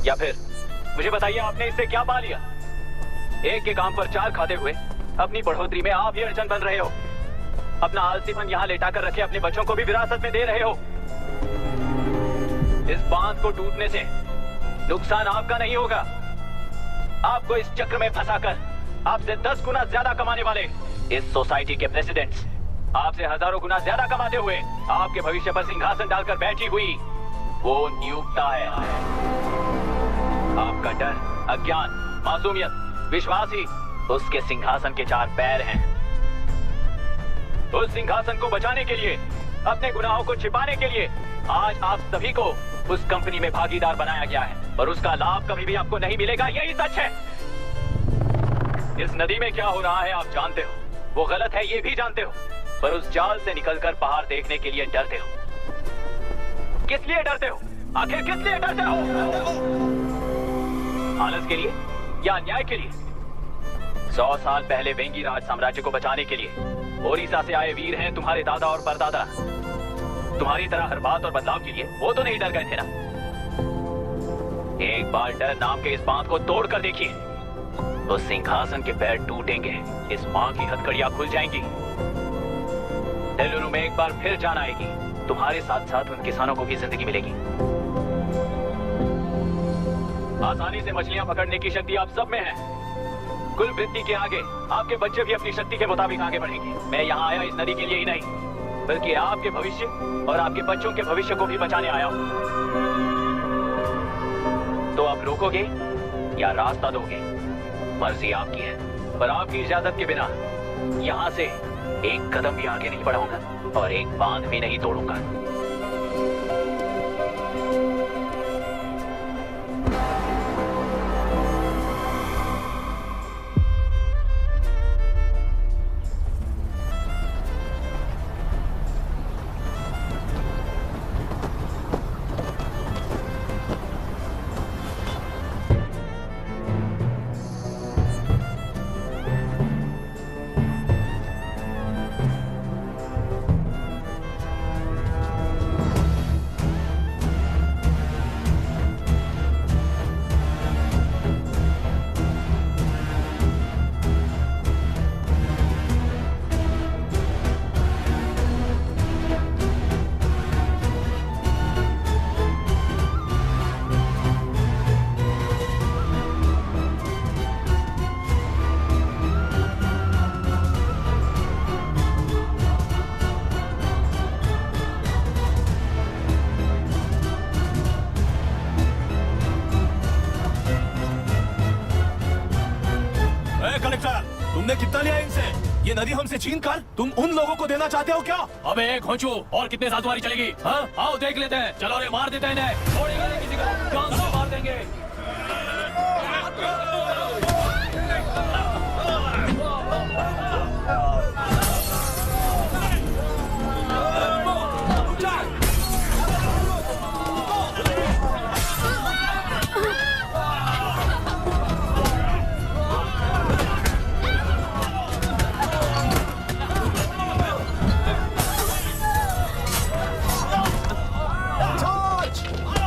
या फिर मुझे बताइए, आपने इससे क्या पा लिया? एक के काम पर 4 खाते हुए अपनी बढ़ोतरी में आप ही अड़चन बन रहे हो। अपना आलसीपन यहाँ लेटा कर रखे अपने बच्चों को भी विरासत में दे रहे हो। इस बांध को टूटने से नुकसान आपका नहीं होगा, आपको इस चक्र में फंसाकर आपसे 10 गुना ज्यादा कमाने वाले इस सोसाइटी के प्रेसिडेंट्स आपसे हजारों गुना ज्यादा कमाते हुए आपके भविष्य पर सिंहासन डालकर बैठी हुई वो नियुक्ता है। आपका डर, अज्ञान, मासूमियत, विश्वास ही उसके सिंहासन के 4 पैर हैं। उस सिंहासन को बचाने के लिए, अपने गुनाहों को छिपाने के लिए आज आप सभी को उस कंपनी में भागीदार बनाया गया है, और उसका लाभ कभी भी आपको नहीं मिलेगा, यही सच है। इस नदी में क्या हो रहा है आप जानते हो, वो गलत है ये भी जानते हो, पर उस जाल से निकलकर बाहर देखने के लिए डरते हो। किस लिए डरते हो? आखिर किस लिए डरते हो? आलस के लिए या अन्याय के लिए? 100 साल पहले वेंगी राज साम्राज्य को बचाने के लिए ओडिशा से आए वीर हैं तुम्हारे दादा और परदादा। तुम्हारी तरह हर बात और बदलाव के लिए वो तो नहीं डर गए थे ना। एक बार डर नाम के इस बांध को तोड़ कर देखिए, तो सिंहासन के पैर टूटेंगे, इस मां की हथकड़ियां खुल जाएंगी, तेलुरु में एक बार फिर जान आएगी, तुम्हारे साथ साथ उन किसानों को भी जिंदगी मिलेगी। आसानी से मछलियां पकड़ने की शक्ति आप सब में है। कुल वृत्ति के आगे आपके बच्चे भी अपनी शक्ति के मुताबिक आगे बढ़ेंगे। मैं यहाँ आया इस नदी के लिए ही नहीं, बल्कि आपके भविष्य और आपके बच्चों के भविष्य को भी बचाने आया हूँ। तो आप रोकोगे या रास्ता दोगे, मर्जी आपकी है, पर आपकी इजाजत के बिना यहाँ से एक कदम भी आगे नहीं बढ़ाऊंगा और एक बांध भी नहीं तोड़ूंगा। तुमने कितना लिया इनसे? ये नदी हमसे छीन कर तुम उन लोगों को देना चाहते हो क्या? अबे घोंचू, और कितने साल तुम्हारी चलेगी? हाँ, आओ देख लेते हैं। चलो रे, मार देते हैं इन्हें। छोड़ेगा नहीं किसी को, जान से मार देंगे।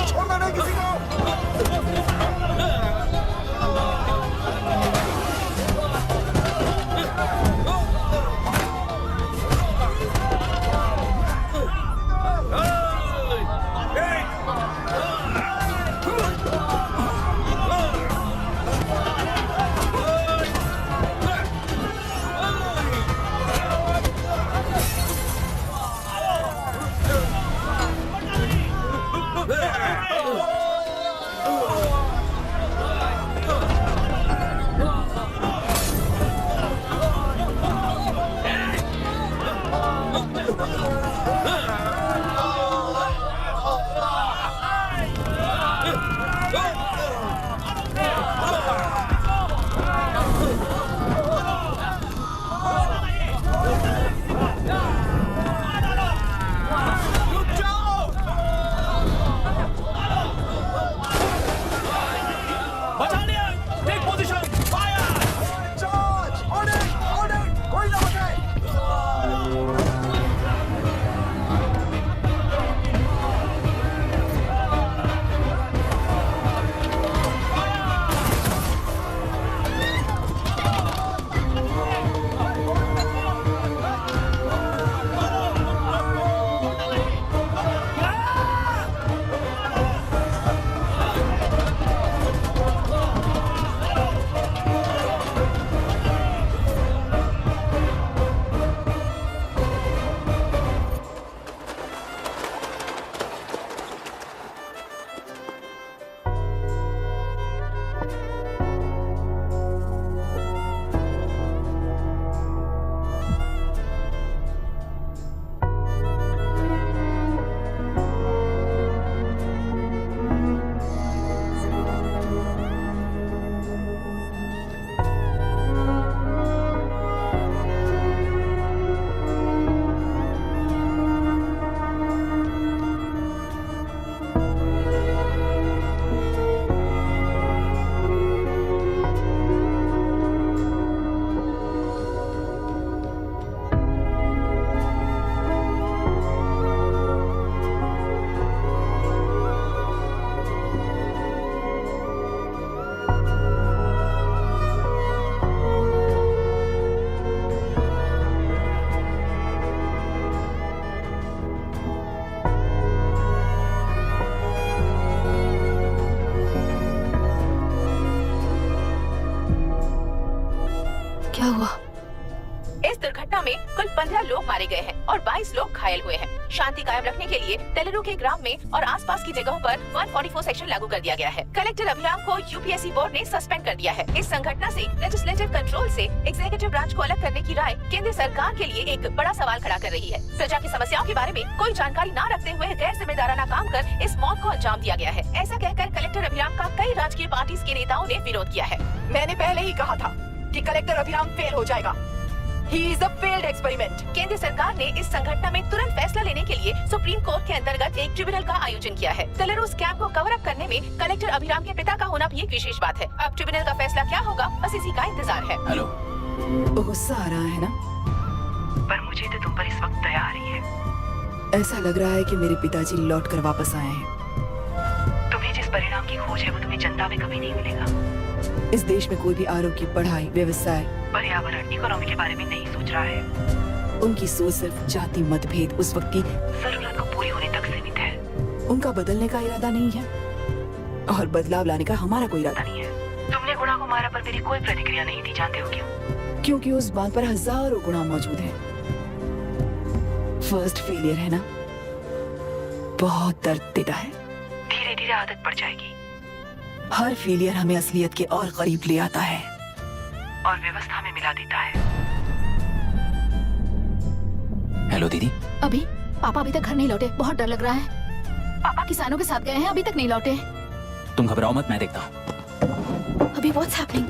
छोड़ना नहीं किसी को। क्या हुआ? इस दुर्घटना में कुल 15 लोग मारे गए हैं और 22 लोग घायल हुए हैं। शांति कायम रखने के लिए तेलुरु के ग्राम में और आसपास की जगहों पर 144 सेक्शन लागू कर दिया गया है। कलेक्टर अभिराम को यूपीएससी बोर्ड ने सस्पेंड कर दिया है। इस संघटना से लेजिस्लेटिव कंट्रोल से एग्जीक्यूटिव ब्रांच को अलग करने की राय केंद्र सरकार के लिए एक बड़ा सवाल खड़ा कर रही है। प्रजा की समस्याओं के बारे में कोई जानकारी न रखते हुए गैर जिम्मेदाराना काम कर इस मौत को अंजाम दिया गया है। ऐसा कहकर कलेक्टर अभिराम का कई राजकीय पार्टी के नेताओं ने विरोध किया है। मैंने पहले ही कहा था कि कलेक्टर अभिराम फेल हो जाएगा। He is a failed experiment. केंद्र सरकार ने इस संघटना में तुरंत फैसला लेने के लिए सुप्रीम कोर्ट के अंतर्गत एक ट्रिब्यूनल का आयोजन किया है। तेलुरु स्कैम को कवर अप करने में कलेक्टर अभिराम के पिता का होना भी एक विशेष बात है। अब ट्रिब्यूनल का फैसला क्या होगा, बस इसी का इंतजार है। हेलो। गुस्सा आ रहा है ना? पर मुझे तो तुम पर इस वक्त दया आ रही है। ऐसा लग रहा है कि मेरे पिताजी लौट कर वापस आए हैं। तुम्हें जिस परिणाम की खोज है वो तुम्हें जनता में कभी नहीं मिलेगा। इस देश में कोई भी आरोग्य, पढ़ाई, व्यवसाय, पर्यावरण, इकोनॉमी के बारे में नहीं सोच रहा है। उनकी सोच सिर्फ जाति मतभेद उस वक्त की जरूरत को पूरी होने तक सीमित है। उनका बदलने का इरादा नहीं है और बदलाव लाने का हमारा कोई इरादा नहीं है। तुमने गुणा को मारा पर मेरी कोई प्रतिक्रिया नहीं दी, जानते हो क्यों? क्योंकि उस बात पर हजारों गुणा मौजूद है। फर्स्ट फेलियर है ना, बहुत दर्द देता है। धीरे धीरे आदत पड़ जाएगी। हर फेलियर हमें असलियत के और करीब ले आता है और व्यवस्था में मिला देता है। हेलो दीदी। अभी पापा अभी तक घर नहीं लौटे, बहुत डर लग रहा है। पापा किसानों के साथ गए हैं, अभी तक नहीं लौटे। तुम घबराओ मत, मैं देखता हूँ। अभी what's happening?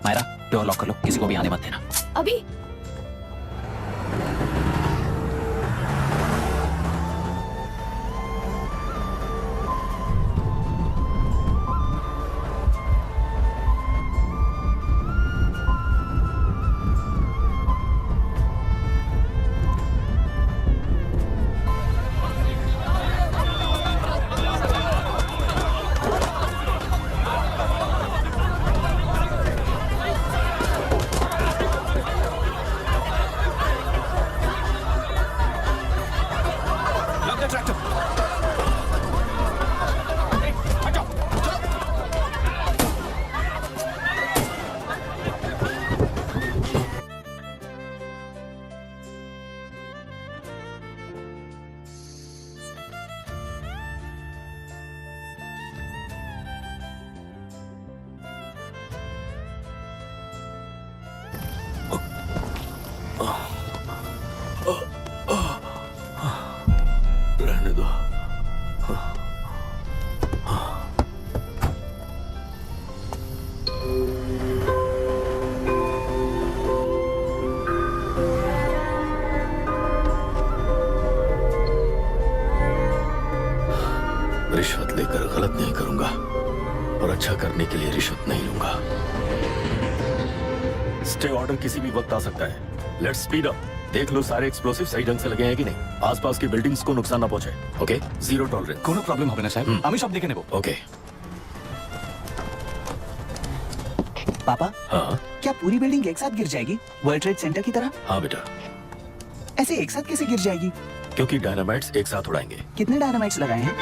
Myra, door lock कर लो, किसी को भी आने मत देना। अभी रहने दो। रिश्वत लेकर गलत नहीं करूंगा और अच्छा करने के लिए रिश्वत नहीं लूंगा। स्टे ऑर्डर किसी भी वक्त आ सकता है। Let's speed up. देख लो सारे एक्सप्लोसिव सही ढंग से लगे हैं कि नहीं। आसपास की बिल्डिंग्स को नुकसान ना पहुंचे। Okay, zero tolerance. कोनो प्रॉब्लम হবে না সাহেব, আমি সব দেখে নেব। ओके। पापा, हाँ क्या पूरी बिल्डिंग एक साथ गिर जाएगी, वर्ल्ड ट्रेड सेंटर की तरह? हाँ बेटा, ऐसे एक साथ कैसे गिर जाएगी? क्योंकि डायनामाइट्स एक साथ उड़ाएंगे। कितने डायनामाइट्स लगाए हैं?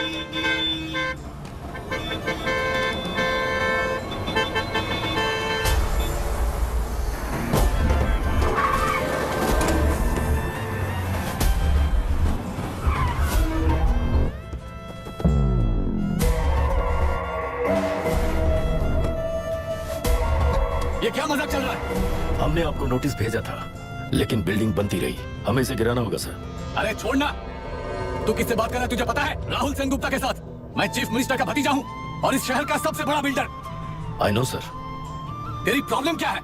ये क्या मजाक चल रहा है? हमने आपको नोटिस भेजा था, लेकिन बिल्डिंग बनती रही। हमें इसे गिराना होगा सर। अरे छोड़ना। तू किससे बात कर रहा है तुझे पता है? राहुल सेनगुप्ता के साथ। मैं चीफ मिनिस्टर का भतीजा हूँ और इस शहर का सबसे बड़ा बिल्डर। I know sir. तेरी प्रॉब्लम क्या है?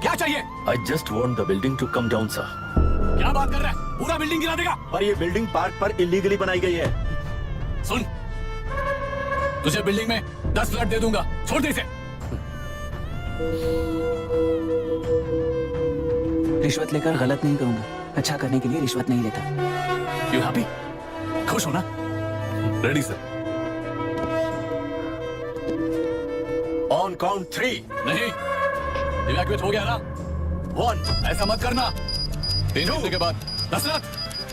क्या चाहिए? I just want the building to come down sir. क्या बात कर रहा है? पूरा बिल्डिंग गिरा देगा? पर ये बिल्डिंग पार्क पर इलीगली बनाई गई है। सुन, तुझे बिल्डिंग में 10 फ्लैट दे दूंगा, छोड़ दे इसे। रिश्वत लेकर गलत नहीं करूंगा, अच्छा करने के लिए रिश्वत नहीं लेता। You happy? खुश हो ना? Ready sir. On count 3। नहीं, इवैक्यूएट हो गया ना? 1 ऐसा मत करना। 3 घंटे के बाद 10 लाख।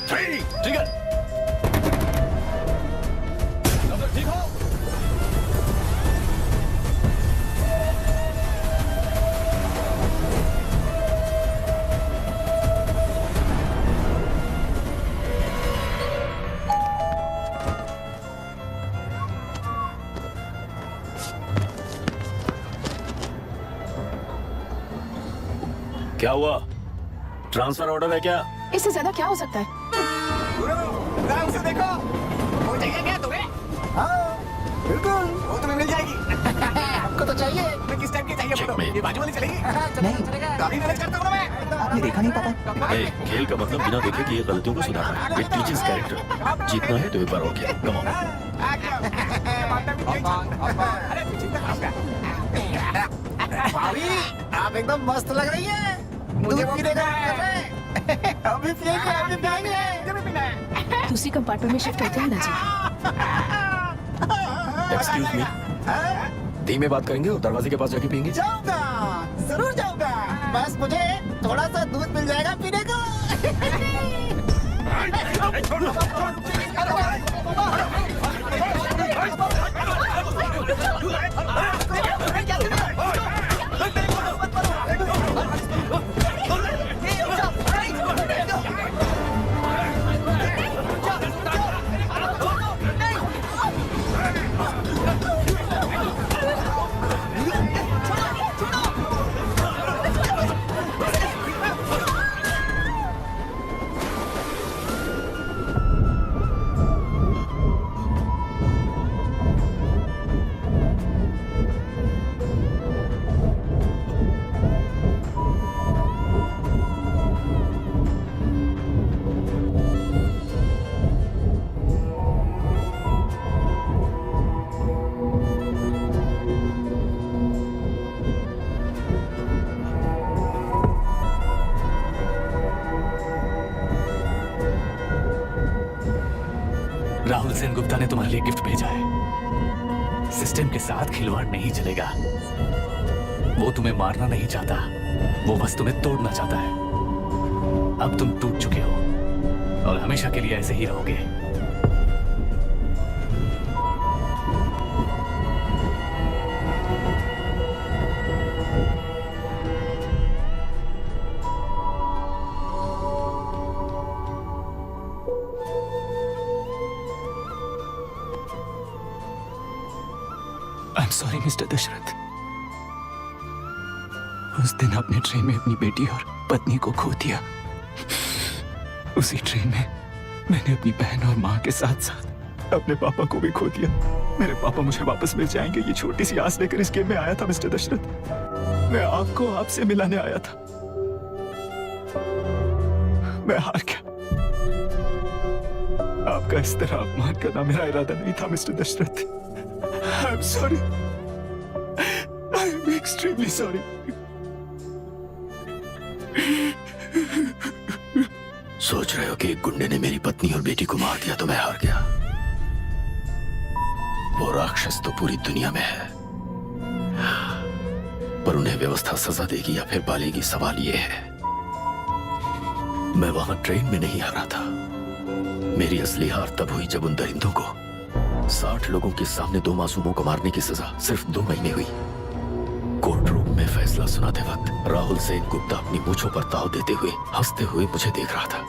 3 ट्रिगर। ठीक हो? क्या हुआ? ट्रांसफर ऑर्डर है क्या? इससे ज्यादा क्या हो सकता है? उसे देखो, वो चाहिए क्या तुम्हें? हाँ, बिल्कुल, वो तुम्हें मिल जाएगी। आपको तो चाहिए, मैं किस टाइप की चाहिए बोलो? ये बाजू वाली चलेगी? नहीं। काफी मैनेज करता हूँ ना मैं। आपने देखा नहीं पापा? खेल का मतलब बिना देखे कि ये गलतियों को सुधारना है। It teaches character. जीतना है तो एक बार और खेल। Come on. भाभी, आप एकदम मस्त लग रही हैं। मुझे पीने का मन कर रहा है। अभी पिएंगे, अभी पिएंगे। जब पीना है। दूसरी कंपार्टमेंट में शिफ्ट होते हैं ना जी। एक्सक्यूज मी, धीमे बात करेंगे और दरवाजे के पास जाके पियेंगे। जाऊंगा, जरूर जाऊंगा। बस मुझे थोड़ा सा दूध मिल जाएगा पीने को। राहुल सेन गुप्ता ने तुम्हारे लिए गिफ्ट भेजा है। सिस्टम के साथ खिलवाड़ नहीं चलेगा। वो तुम्हें मारना नहीं चाहता, वो बस तुम्हें तोड़ना चाहता है। अब तुम टूट चुके हो और हमेशा के लिए ऐसे ही रहोगे। I am sorry mister Dashrath. उस दिन आपने ट्रेन में अपनी बेटी और पत्नी को खो दिया। उसी ट्रेन में मैंने अपनी बहन और माँ के साथ साथ अपने पापा को भी खो दिया। मेरे पापा मुझे वापस मिल जाएंगे, ये छोटी सी आस लेकर इस गेम में आया था मिस्टर दशरथ। मैं आपको आपसे मिलाने आया था। मैं हार गया। आपका इस तरह अपमान करना मेरा इरादा नहीं था mister Dashrath. I'm sorry. I'm extremely sorry. सोच रहे हो कि एक गुंडे ने मेरी पत्नी और बेटी को मार दिया तो मैं हार गया? वो राक्षस तो पूरी दुनिया में है, पर उन्हें व्यवस्था सजा देगी या फिर पालेगी, सवाल ये है। मैं वहां ट्रेन में नहीं हारा था। मेरी असली हार तब हुई जब उन दरिंदों को 60 लोगों के सामने 2 मासूमों को मारने की सजा सिर्फ 2 महीने हुई। कोर्ट रूम में फैसला सुनाते वक्त राहुल सेन गुप्ता अपनी मूंछों पर ताव देते हुए हंसते हुए मुझे देख रहा था।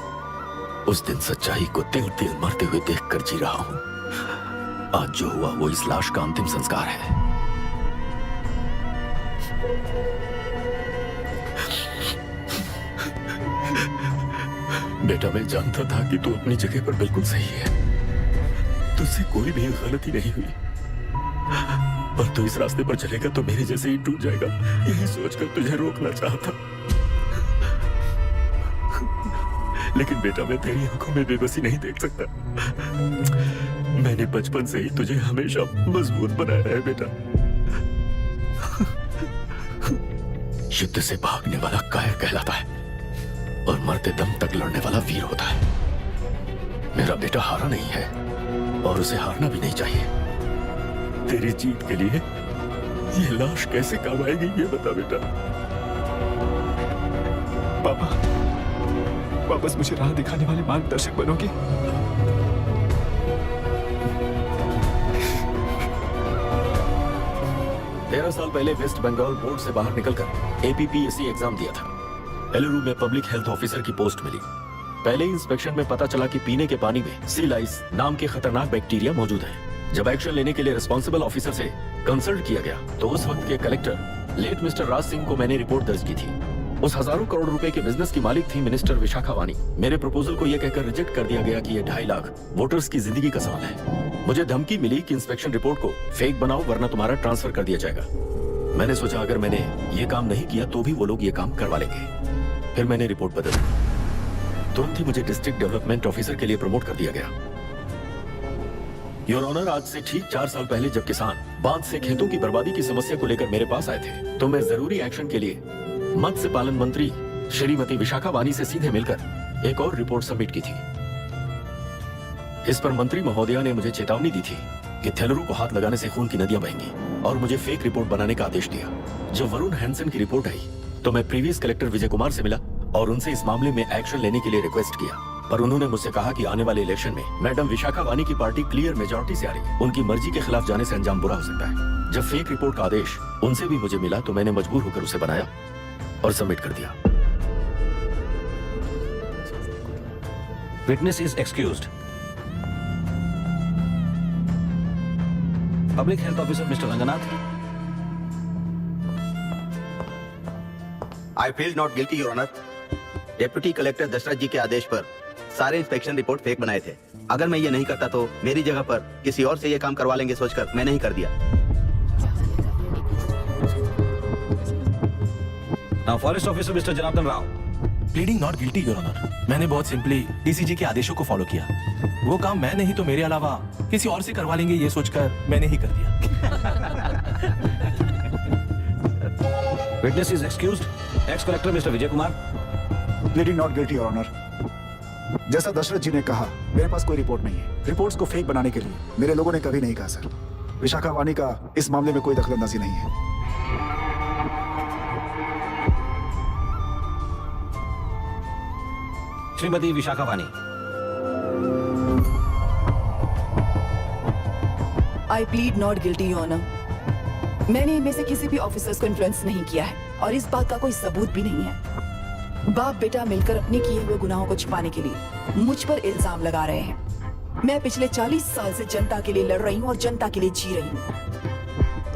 उस दिन सच्चाई को तिल तिल मरते हुए देखकर जी रहा हूं। आज जो हुआ वो इस लाश का अंतिम संस्कार है। बेटा, मैं जानता था कि तू अपनी जगह पर बिल्कुल सही है। तुझसे कोई भी गलती नहीं हुई, पर तू इस रास्ते पर चलेगा तो मेरे जैसे ही टूट जाएगा, यही सोचकर तुझे रोकना चाहता। लेकिन बेटा, मैं तेरी आंखों में बेबसी नहीं देख सकता। मैंने बचपन से ही तुझे हमेशा मजबूत बनाया है बेटा। युद्ध से भागने वाला कायर कहलाता है और मरते दम तक लड़ने वाला वीर होता है। मेरा बेटा हारा नहीं है और उसे हारना भी नहीं चाहिए। तेरी जीत के लिए ये लाश कैसे काम आएगी, ये बता बेटा। पापा, वापस मुझे राह दिखाने वाले मार्गदर्शक बनोगे? 13 साल पहले वेस्ट बंगाल बोर्ड से बाहर निकलकर APPSC एग्जाम दिया था। एलुरु में पब्लिक हेल्थ ऑफिसर की पोस्ट मिली। पहले इंस्पेक्शन में पता चला कि पीने के पानी में सी लाइस नाम के खतरनाक बैक्टीरिया मौजूद है। जब एक्शन लेने के लिए रिस्पॉन्सिबल ऑफिसर से कंसल्ट किया गया तो उस वक्त के collector late mister Raj Singh को मैंने रिपोर्ट दर्ज की थी। उस हजारों करोड़ रुपए के बिजनेस की मालिक थी मिनिस्टर विशाखा वानी। मेरे प्रपोजल को यह कहकर रिजेक्ट कर दिया गया कि यह 2.5 लाख वोटर्स की जिंदगी का सवाल है। मुझे धमकी मिली कि इंस्पेक्शन रिपोर्ट को फेक बनाओ वरना तुम्हारा ट्रांसफर कर दिया जाएगा। मैंने सोचा अगर मैंने ये काम नहीं किया तो भी वो लोग ये काम करवा लेंगे। फिर मैंने रिपोर्ट बदल दी। तुरंत ही मुझे डिस्ट्रिक्ट डेवलपमेंट ऑफिसर के लिए प्रमोट कर दिया गया। योर ऑनर, आज से ठीक 4 साल पहले जब किसान बांध से खेतों की बर्बादी की समस्या को लेकर मेरे पास आए थे तो मैं जरूरी एक्शन के लिए मत्स्य पालन मंत्री श्रीमती विशाखा वानी से सीधे मिलकर एक और रिपोर्ट सबमिट की थी। इस पर मंत्री महोदया ने मुझे चेतावनी दी थी कि थेलरू को हाथ लगाने से खून की नदियां बहेंगी और मुझे फेक रिपोर्ट बनाने का आदेश दिया। जब वरुण हैंसन की रिपोर्ट आई तो मैं प्रीवियस कलेक्टर विजय कुमार से मिला और उनसे इस मामले में एक्शन लेने के लिए रिक्वेस्ट किया, पर उन्होंने मुझसे कहा कि आने वाले इलेक्शन में मैडम विशाखा वानी की पार्टी क्लियर मेजॉरिटी से आ रही है, उनकी मर्जी के खिलाफ जाने से अंजाम बुरा हो सकता है। जब फेक रिपोर्ट का आदेश उनसे भी मुझे मिला तो मैंने मजबूर होकर उसे बनाया और सबमिट कर दिया। Witness is excused. Public Health Officer Mr. Ranganath. I feel not guilty, Your Honor. Deputy collector Dasharath ji के आदेश पर सारे इंस्पेक्शन रिपोर्ट फेक बनाए थे। अगर मैं ये नहीं करता तो मेरी जगह पर किसी और से ये काम करवा लेंगे सोचकर मैं नहीं कर दिया। Now Forest Officer Mr. Janardhan Rao. Pleading not guilty your honour. मैंने बहुत सिंपली डीसीजी के आदेशों को फॉलो किया। वो काम मैं नहीं तो मेरे अलावा किसी और से करवा लेंगे ये सोचकर मैंने ही कर दिया। Witness is excused. Ex-Collector Mr. Vijay Kumar. Pleading not guilty your honour. जैसा दशरथ जी ने कहा मेरे पास कोई रिपोर्ट नहीं है। रिपोर्ट्स को फेक बनाने के लिए मेरे लोगों ने कभी नहीं कहा सर। विशाखा वानी का इस मामले में कोई दखलंदाजी नहीं है। Shrimati Vishakha Wani. I plead not guilty your honour. मैंने इनमें से किसी भी ऑफिसर्स को इन्फ्लुएंस नहीं किया है और इस बात का कोई सबूत भी नहीं है। बाप बेटा मिलकर अपने किए हुए गुनाहों को छुपाने के लिए मुझ पर इल्जाम लगा रहे हैं। मैं पिछले 40 साल से जनता के लिए लड़ रही हूँ और जनता के लिए जी रही हूँ।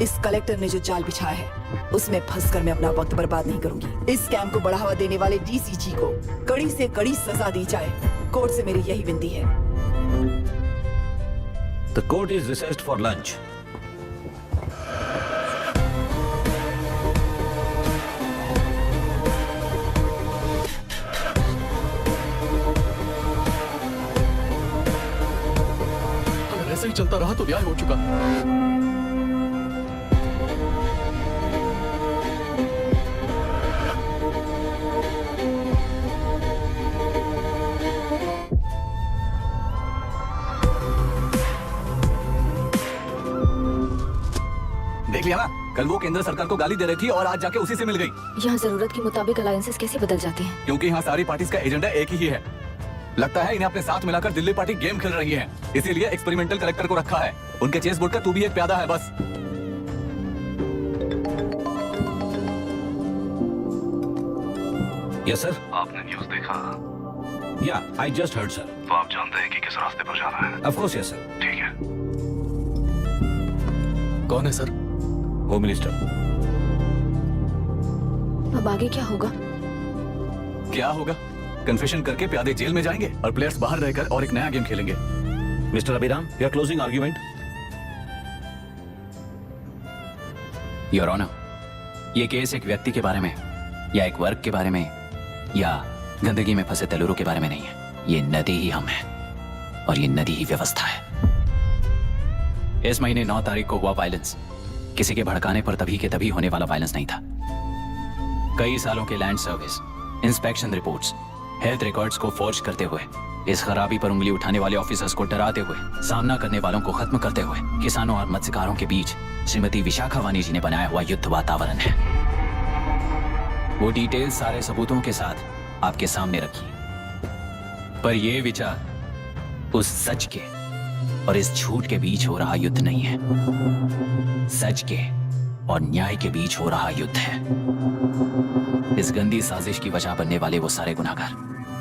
इस कलेक्टर ने जो जाल बिछाया है उसमें फंसकर मैं अपना वक्त बर्बाद नहीं करूंगी। इस कैंप को बढ़ावा देने वाले डीसीजी को कड़ी से कड़ी सजा दी जाए। कोर्ट से मेरी यही विनती है। The court is recessed for lunch. अगर ऐसे ही चलता रहा तो न्याय हो चुका। देख लिया ना, कल वो केंद्र सरकार को गाली दे रही थी और आज जाके उसी से मिल गई। यहाँ जरूरत के मुताबिक अलायंसेस कैसे बदल जाते हैं? क्योंकि यहाँ सारी पार्टीज का एजेंडा एक ही है। लगता है इन्हें अपने साथ मिलाकर दिल्ली पार्टी गेम खेल रही है, इसीलिए एक्सपेरिमेंटल कलेक्टर को रखा है। उनके चेस बोर्ड का तू भी एक प्यादा है बस। Yes sir. आपने न्यूज़ देखा? Yeah, I just heard sir. तो आप जानते हैं कि किस रास्ते पर जाना है? Of course yes sir. ठीक है। कौन है सर? Home minister. अब आगे क्या होगा? क्या होगा? कन्फेशन करके प्यादे जेल में जाएंगे और प्लेयर्स बाहर रहकर और एक नया गेम खेलेंगे। Mister Abhiram, your closing argument. Your honour, ये केस एक व्यक्ति के बारे में या एक वर्ग के बारे में या गंदगी में फंसे तेलुरु के बारे में नहीं है। ये नदी ही हम हैं और ये नदी ही व्यवस्था है। इस महीने 9 तारीख को हुआ वायलेंस किसी के भड़काने पर तभी के तभी होने वाला वायलेंस नहीं था। कई सालों के land service, inspection reports, health records को फोर्ज करते हुए, इस खराबी पर उंगली उठाने वाले ऑफिसर्स को डराते हुए, सामना करने वालों को खत्म करते हुए किसानों और मत्स्यकारों के बीच श्रीमती विशाखा वानी जी ने बनाया हुआ युद्ध वातावरण है। वो डिटेल सारे सबूतों के साथ आपके सामने रखी, पर यह विचार उस सच के और इस झूठ के बीच हो रहा युद्ध नहीं है, सच के और न्याय के बीच हो रहा युद्ध है। इस गंदी साजिश की वजह बनने वाले वो सारे गुनाहगार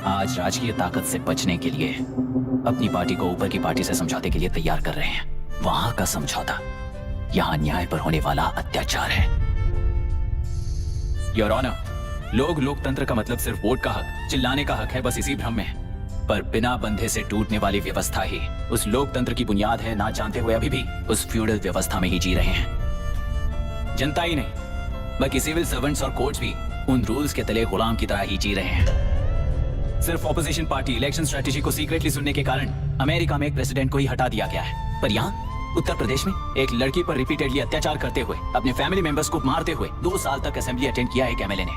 आज राजकीय ताकत से बचने के लिए अपनी पार्टी को ऊपर की पार्टी से समझौते के लिए तैयार कर रहे हैं। वहां का समझौता यहाँ न्याय पर होने वाला अत्याचार है। योर ऑनर, लोग लोकतंत्र का मतलब सिर्फ वोट का हक, चिल्लाने का हक है, बस इसी भ्रम में है। पर बिना बंधे से टूटने वाली व्यवस्था ही उस लोकतंत्र की बुनियाद है, ना जानते हुए अभी भी उस फ्यूडल व्यवस्था में ही जी रहे हैं। जनता ही नहीं बल्कि सिविल सर्वेंट्स और कोर्ट्स भी उन रूल्स के तले गुलाम की तरह ही जी रहे हैं। सिर्फ ऑपोजिशन पार्टी इलेक्शन स्ट्रेटेजी को सीक्रेटली सुनने के कारण अमेरिका में एक प्रेसिडेंट को ही हटा दिया गया है, पर यहाँ उत्तर प्रदेश में एक लड़की पर रिपीटेडली अत्याचार करते हुए, अपने फैमिली मेंबर्स को मारते हुए 2 साल तक असेंबली अटेंड किया एक एमएलए ने।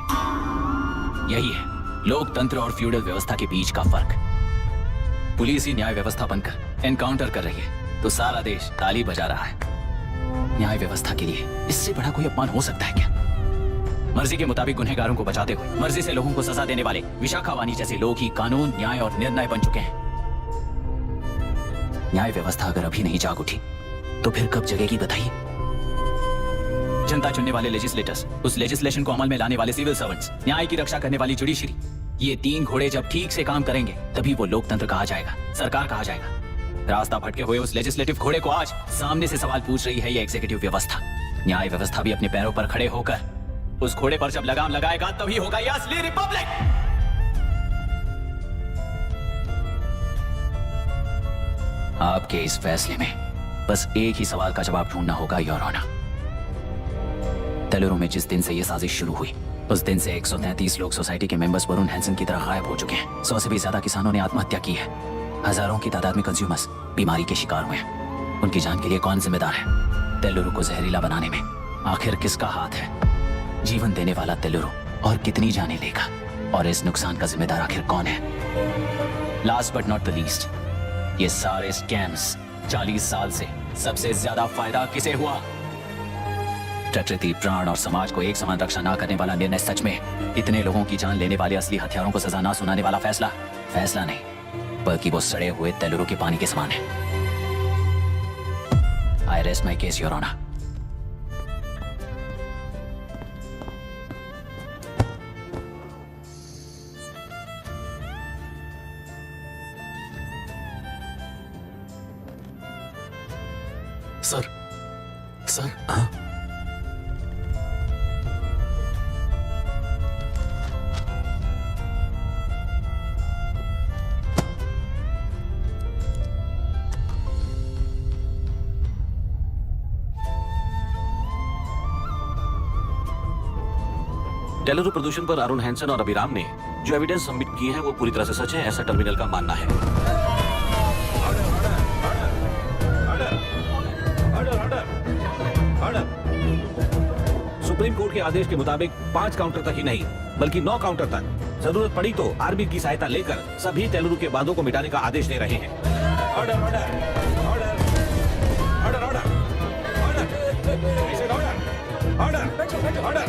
यही है लोकतंत्र और फ्यूडल व्यवस्था के बीच का फर्क। पुलिस ही न्याय व्यवस्था बनकर एनकाउंटर कर रही है तो सारा देश ताली बजा रहा है। न्याय व्यवस्था के लिए इससे बड़ा कोई अपमान हो सकता है क्या? मर्जी के मुताबिक गुनहगारों को बचाते हुए मर्जी से लोगों को सजा देने वाले विशाखा वानी जैसे लोग ही कानून, न्याय और निर्णय बन चुके हैं। न्याय व्यवस्था अगर अभी नहीं जाग उठी तो फिर कब जगेगी बताइए? जनता चुनने वाले लेजिस्लेटर्स, उस लेजिस्लेशन को अमल में लाने वाले सिविल सर्वेंट्स, न्याय की रक्षा करने वाली जुडिशरी, ये 3 घोड़े जब ठीक से काम करेंगे तभी वो लोकतंत्र कहा जाएगा, सरकार कहा जाएगा। रास्ता भटके हुए उस लेजिस्लेटिव घोड़े को आज सामने से सवाल पूछ रही है ये एग्जीक्यूटिव व्यवस्था। न्याय व्यवस्था भी अपने पैरों पर खड़े होकर उस घोड़े पर जब लगाम लगाएगा तभी होगा ये असली रिपब्लिक। आपके इस फैसले में बस एक ही सवाल का जवाब ढूंढना होगा, योर ऑनर। तेलुरु में जिस दिन से ये साजिश शुरू हुई उस दिन से 133 लोग सोसाइटी के मेंबर्स वरुण हैंसन की तरह गायब हो चुके हैं। 100 से भी ज्यादा किसानों ने आत्महत्या की है। हजारों की तादाद में कंज्यूमर्स बीमारी के शिकार हुए हैं। उनकी जान के लिए कौन जिम्मेदार है? तेलुरु को जहरीला बनाने में आखिर किसका हाथ है? जीवन देने वाला तेलुरु और कितनी जाने लेगा? और इस नुकसान का जिम्मेदार आखिर कौन है? Last but not the least, ये सारे स्कैम्स 40 साल से सबसे ज्यादा फायदा किसे हुआ? प्रकृति, प्राण और समाज को एक समान रक्षा ना करने वाला निर्णय सच में इतने लोगों की जान लेने वाले असली हथियारों को सजा ना सुनाने वाला फैसला नहीं, बल्कि वो सड़े हुए तेलुरु के पानी के समान है। I rest my case, your honour. Sir हाँ? तेलुरु प्रदूषण पर अरुण हैंसन और अभिराम ने जो एविडेंस सबमिट किए हैं वो पूरी तरह से सच है, ऐसा टर्मिनल का मानना है। सुप्रीम कोर्ट के आदेश के मुताबिक 5 काउंटर तक ही नहीं बल्कि 9 काउंटर तक जरूरत पड़ी तो आर्मी की सहायता लेकर सभी तेलुरु के बांधों को मिटाने का आदेश दे रहे हैं। Order order order order order order.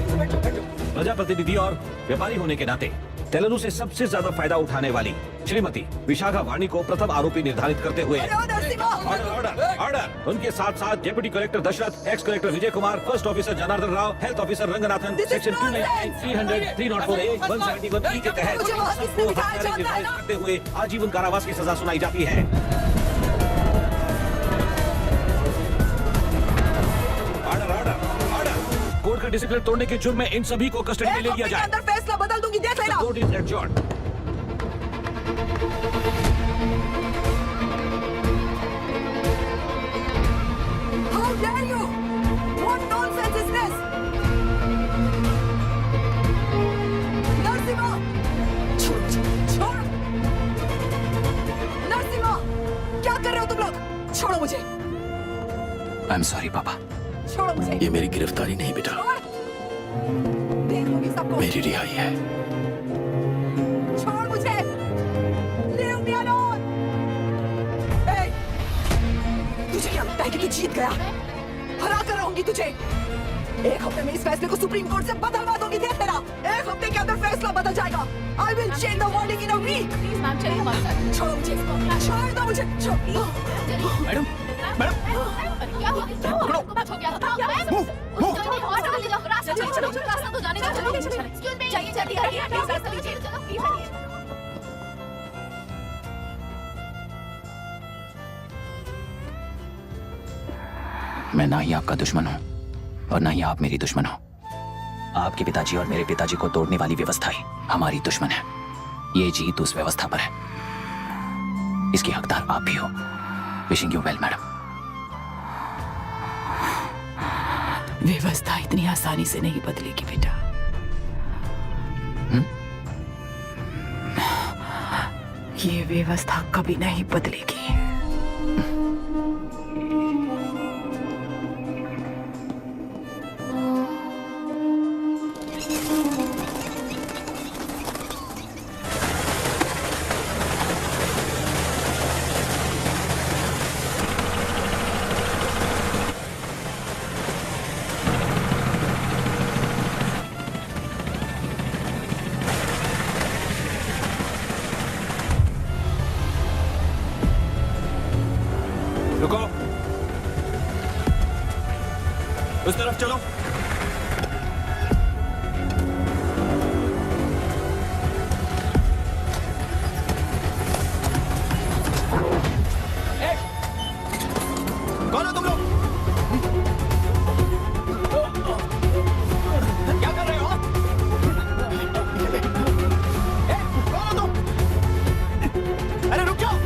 प्रजाप्रतिनिधि और व्यापारी होने के नाते तेलुरु से सबसे ज्यादा फायदा उठाने वाली श्रीमती विशाखा वाणी को प्रथम आरोपी निर्धारित करते हुए ऑर्डर ऑर्डर ऑर्डर। उनके साथ साथ deputy collector Dasharath, ex collector Vijay Kumar, first officer Janardhan Rao, health officer Ranganathan, section 299, 300, 304A, 171E के तहत सबको हत्यारे निर्धारित करते हुए आजीवन कारावास की सजा सुनाई जाती है। कोर्ट का डिसिप्लिन तोड़ने के जुर्म में इन सभी को कस्टडी में ले लिया जाए। अंदर फैसला बदल दूंगी, देख लेना। Court is adjourned. How dare you? What nonsense is this? Narasimha, छोड़। नरसिम्हा, क्या कर रहे हो तुम लोग? छोड़ो मुझे। आई एम सॉरी पापा। छोड़ो मुझे। ये मेरी गिरफ्तारी नहीं बेटा, देख लूंगी सबको। मेरी रिहाई है। छोड़ मुझे। Leave me alone. Hey, तुझे क्या लगता है कि तू जीत गया? हरा कर रहूंगी तुझे। 1 हफ्ते में इस फैसले को सुप्रीम कोर्ट से बदलवा दूंगी, देख लेना। 1 हफ्ते के अंदर फैसला बदल जाएगा। I will change the verdict in a week. Please ma'am, चलिए हमारे साथ। छोड़ो मुझे, छोड़ दो मुझे। मैडम क्या हुआ? पकड़ो। कुछ हो गया? रास्ता तो जाने का। चाहिए जल्दी आइए। रास्ता दीजिए। चलो प्लीज आइए। मैं ना ही आपका दुश्मन हूं और ना ही आप मेरी दुश्मन हो। आपके पिताजी और मेरे पिताजी को तोड़ने वाली व्यवस्था ही हमारी दुश्मन है। ये जीत उस व्यवस्था पर है, इसकी हकदार आप भी हो। Wishing you well madam. व्यवस्था इतनी आसानी से नहीं बदलेगी बेटा। ये व्यवस्था कभी नहीं बदलेगी। रुको, उस तरफ चलो। कौन हो तुम लोग? क्या कर रहे हो? कौन हो तुम? अरे रुक जाओ।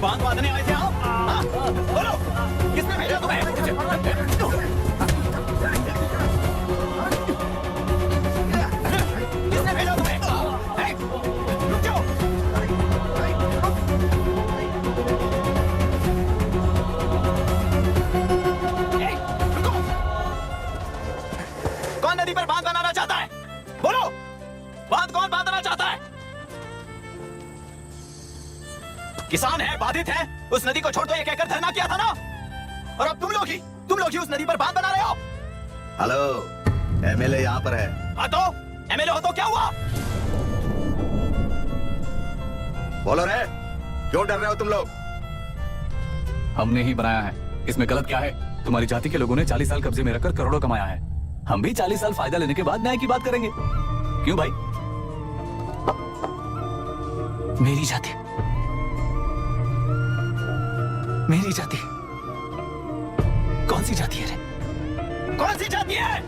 बांध बांधने आए थे आप? हाँ? बोलो, किसने भेजा तुम्हें? किसने भेजा तुम्हें? हे, रुक जाओ। हे, रुको। कौन नदी पर बांध बनाना चाहता है? बोलो, बांध कौन बांधना चाहता है? किसान है, बाधित है, उस नदी को छोड़ दो ये कहकर धरना किया था ना। और अब तुम लोग ही उस नदी पर बांध बना रहे हो। हेलो, एमएलए यहाँ पर है। हाँ तो एमएलए हो तो क्या हुआ? बोलो रे, क्यों डर रहे हो तुम लोग? हमने ही बनाया है, इसमें गलत क्या है? तुम्हारी जाति के लोगों ने 40 साल कब्जे में रखकर करोड़ों कमाया है। हम भी 40 साल फायदा लेने के बाद न्याय की बात करेंगे। क्यों भाई? मेरी जाति, मेरी जाति कौन सी जाति है रे? कौन सी जाति है?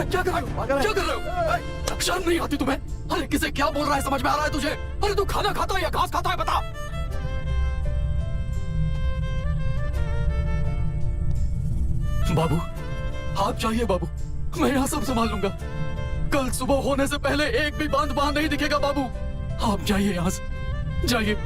क्या कर रहे हो? शर्म नहीं आती तुम्हें? अरे किसे क्या बोल रहा है समझ में आ रहा है तुझे? अरे तू खाना खाता है या घास खाता है बता। बाबू आप चाहिए बाबू, मैं यहाँ सब संभाल लूंगा। कल सुबह होने से पहले एक भी बांध बाहर नहीं दिखेगा बाबू। आप जाइए यहाँ से, जाइए।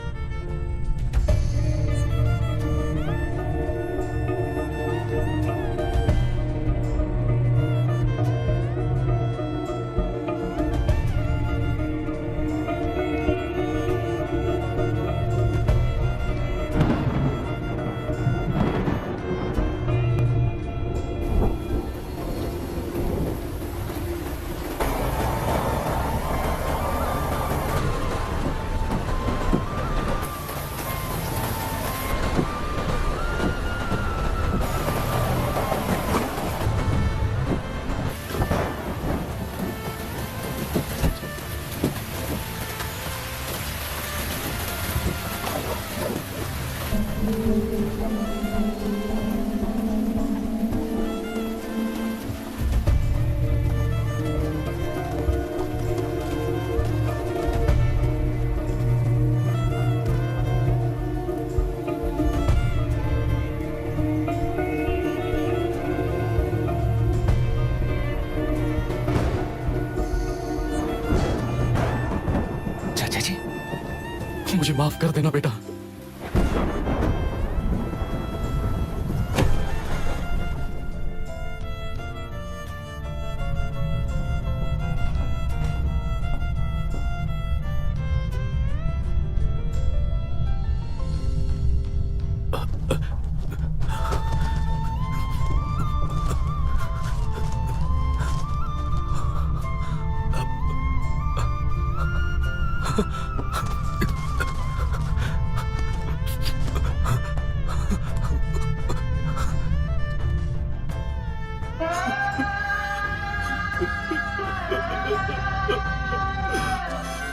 मुझे माफ कर देना बेटा।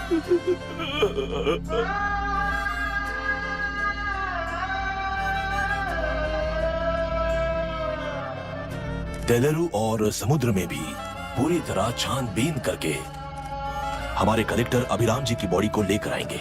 तेलुरु और समुद्र में भी पूरी तरह छानबीन करके हमारे कलेक्टर अभिराम जी की बॉडी को लेकर आएंगे।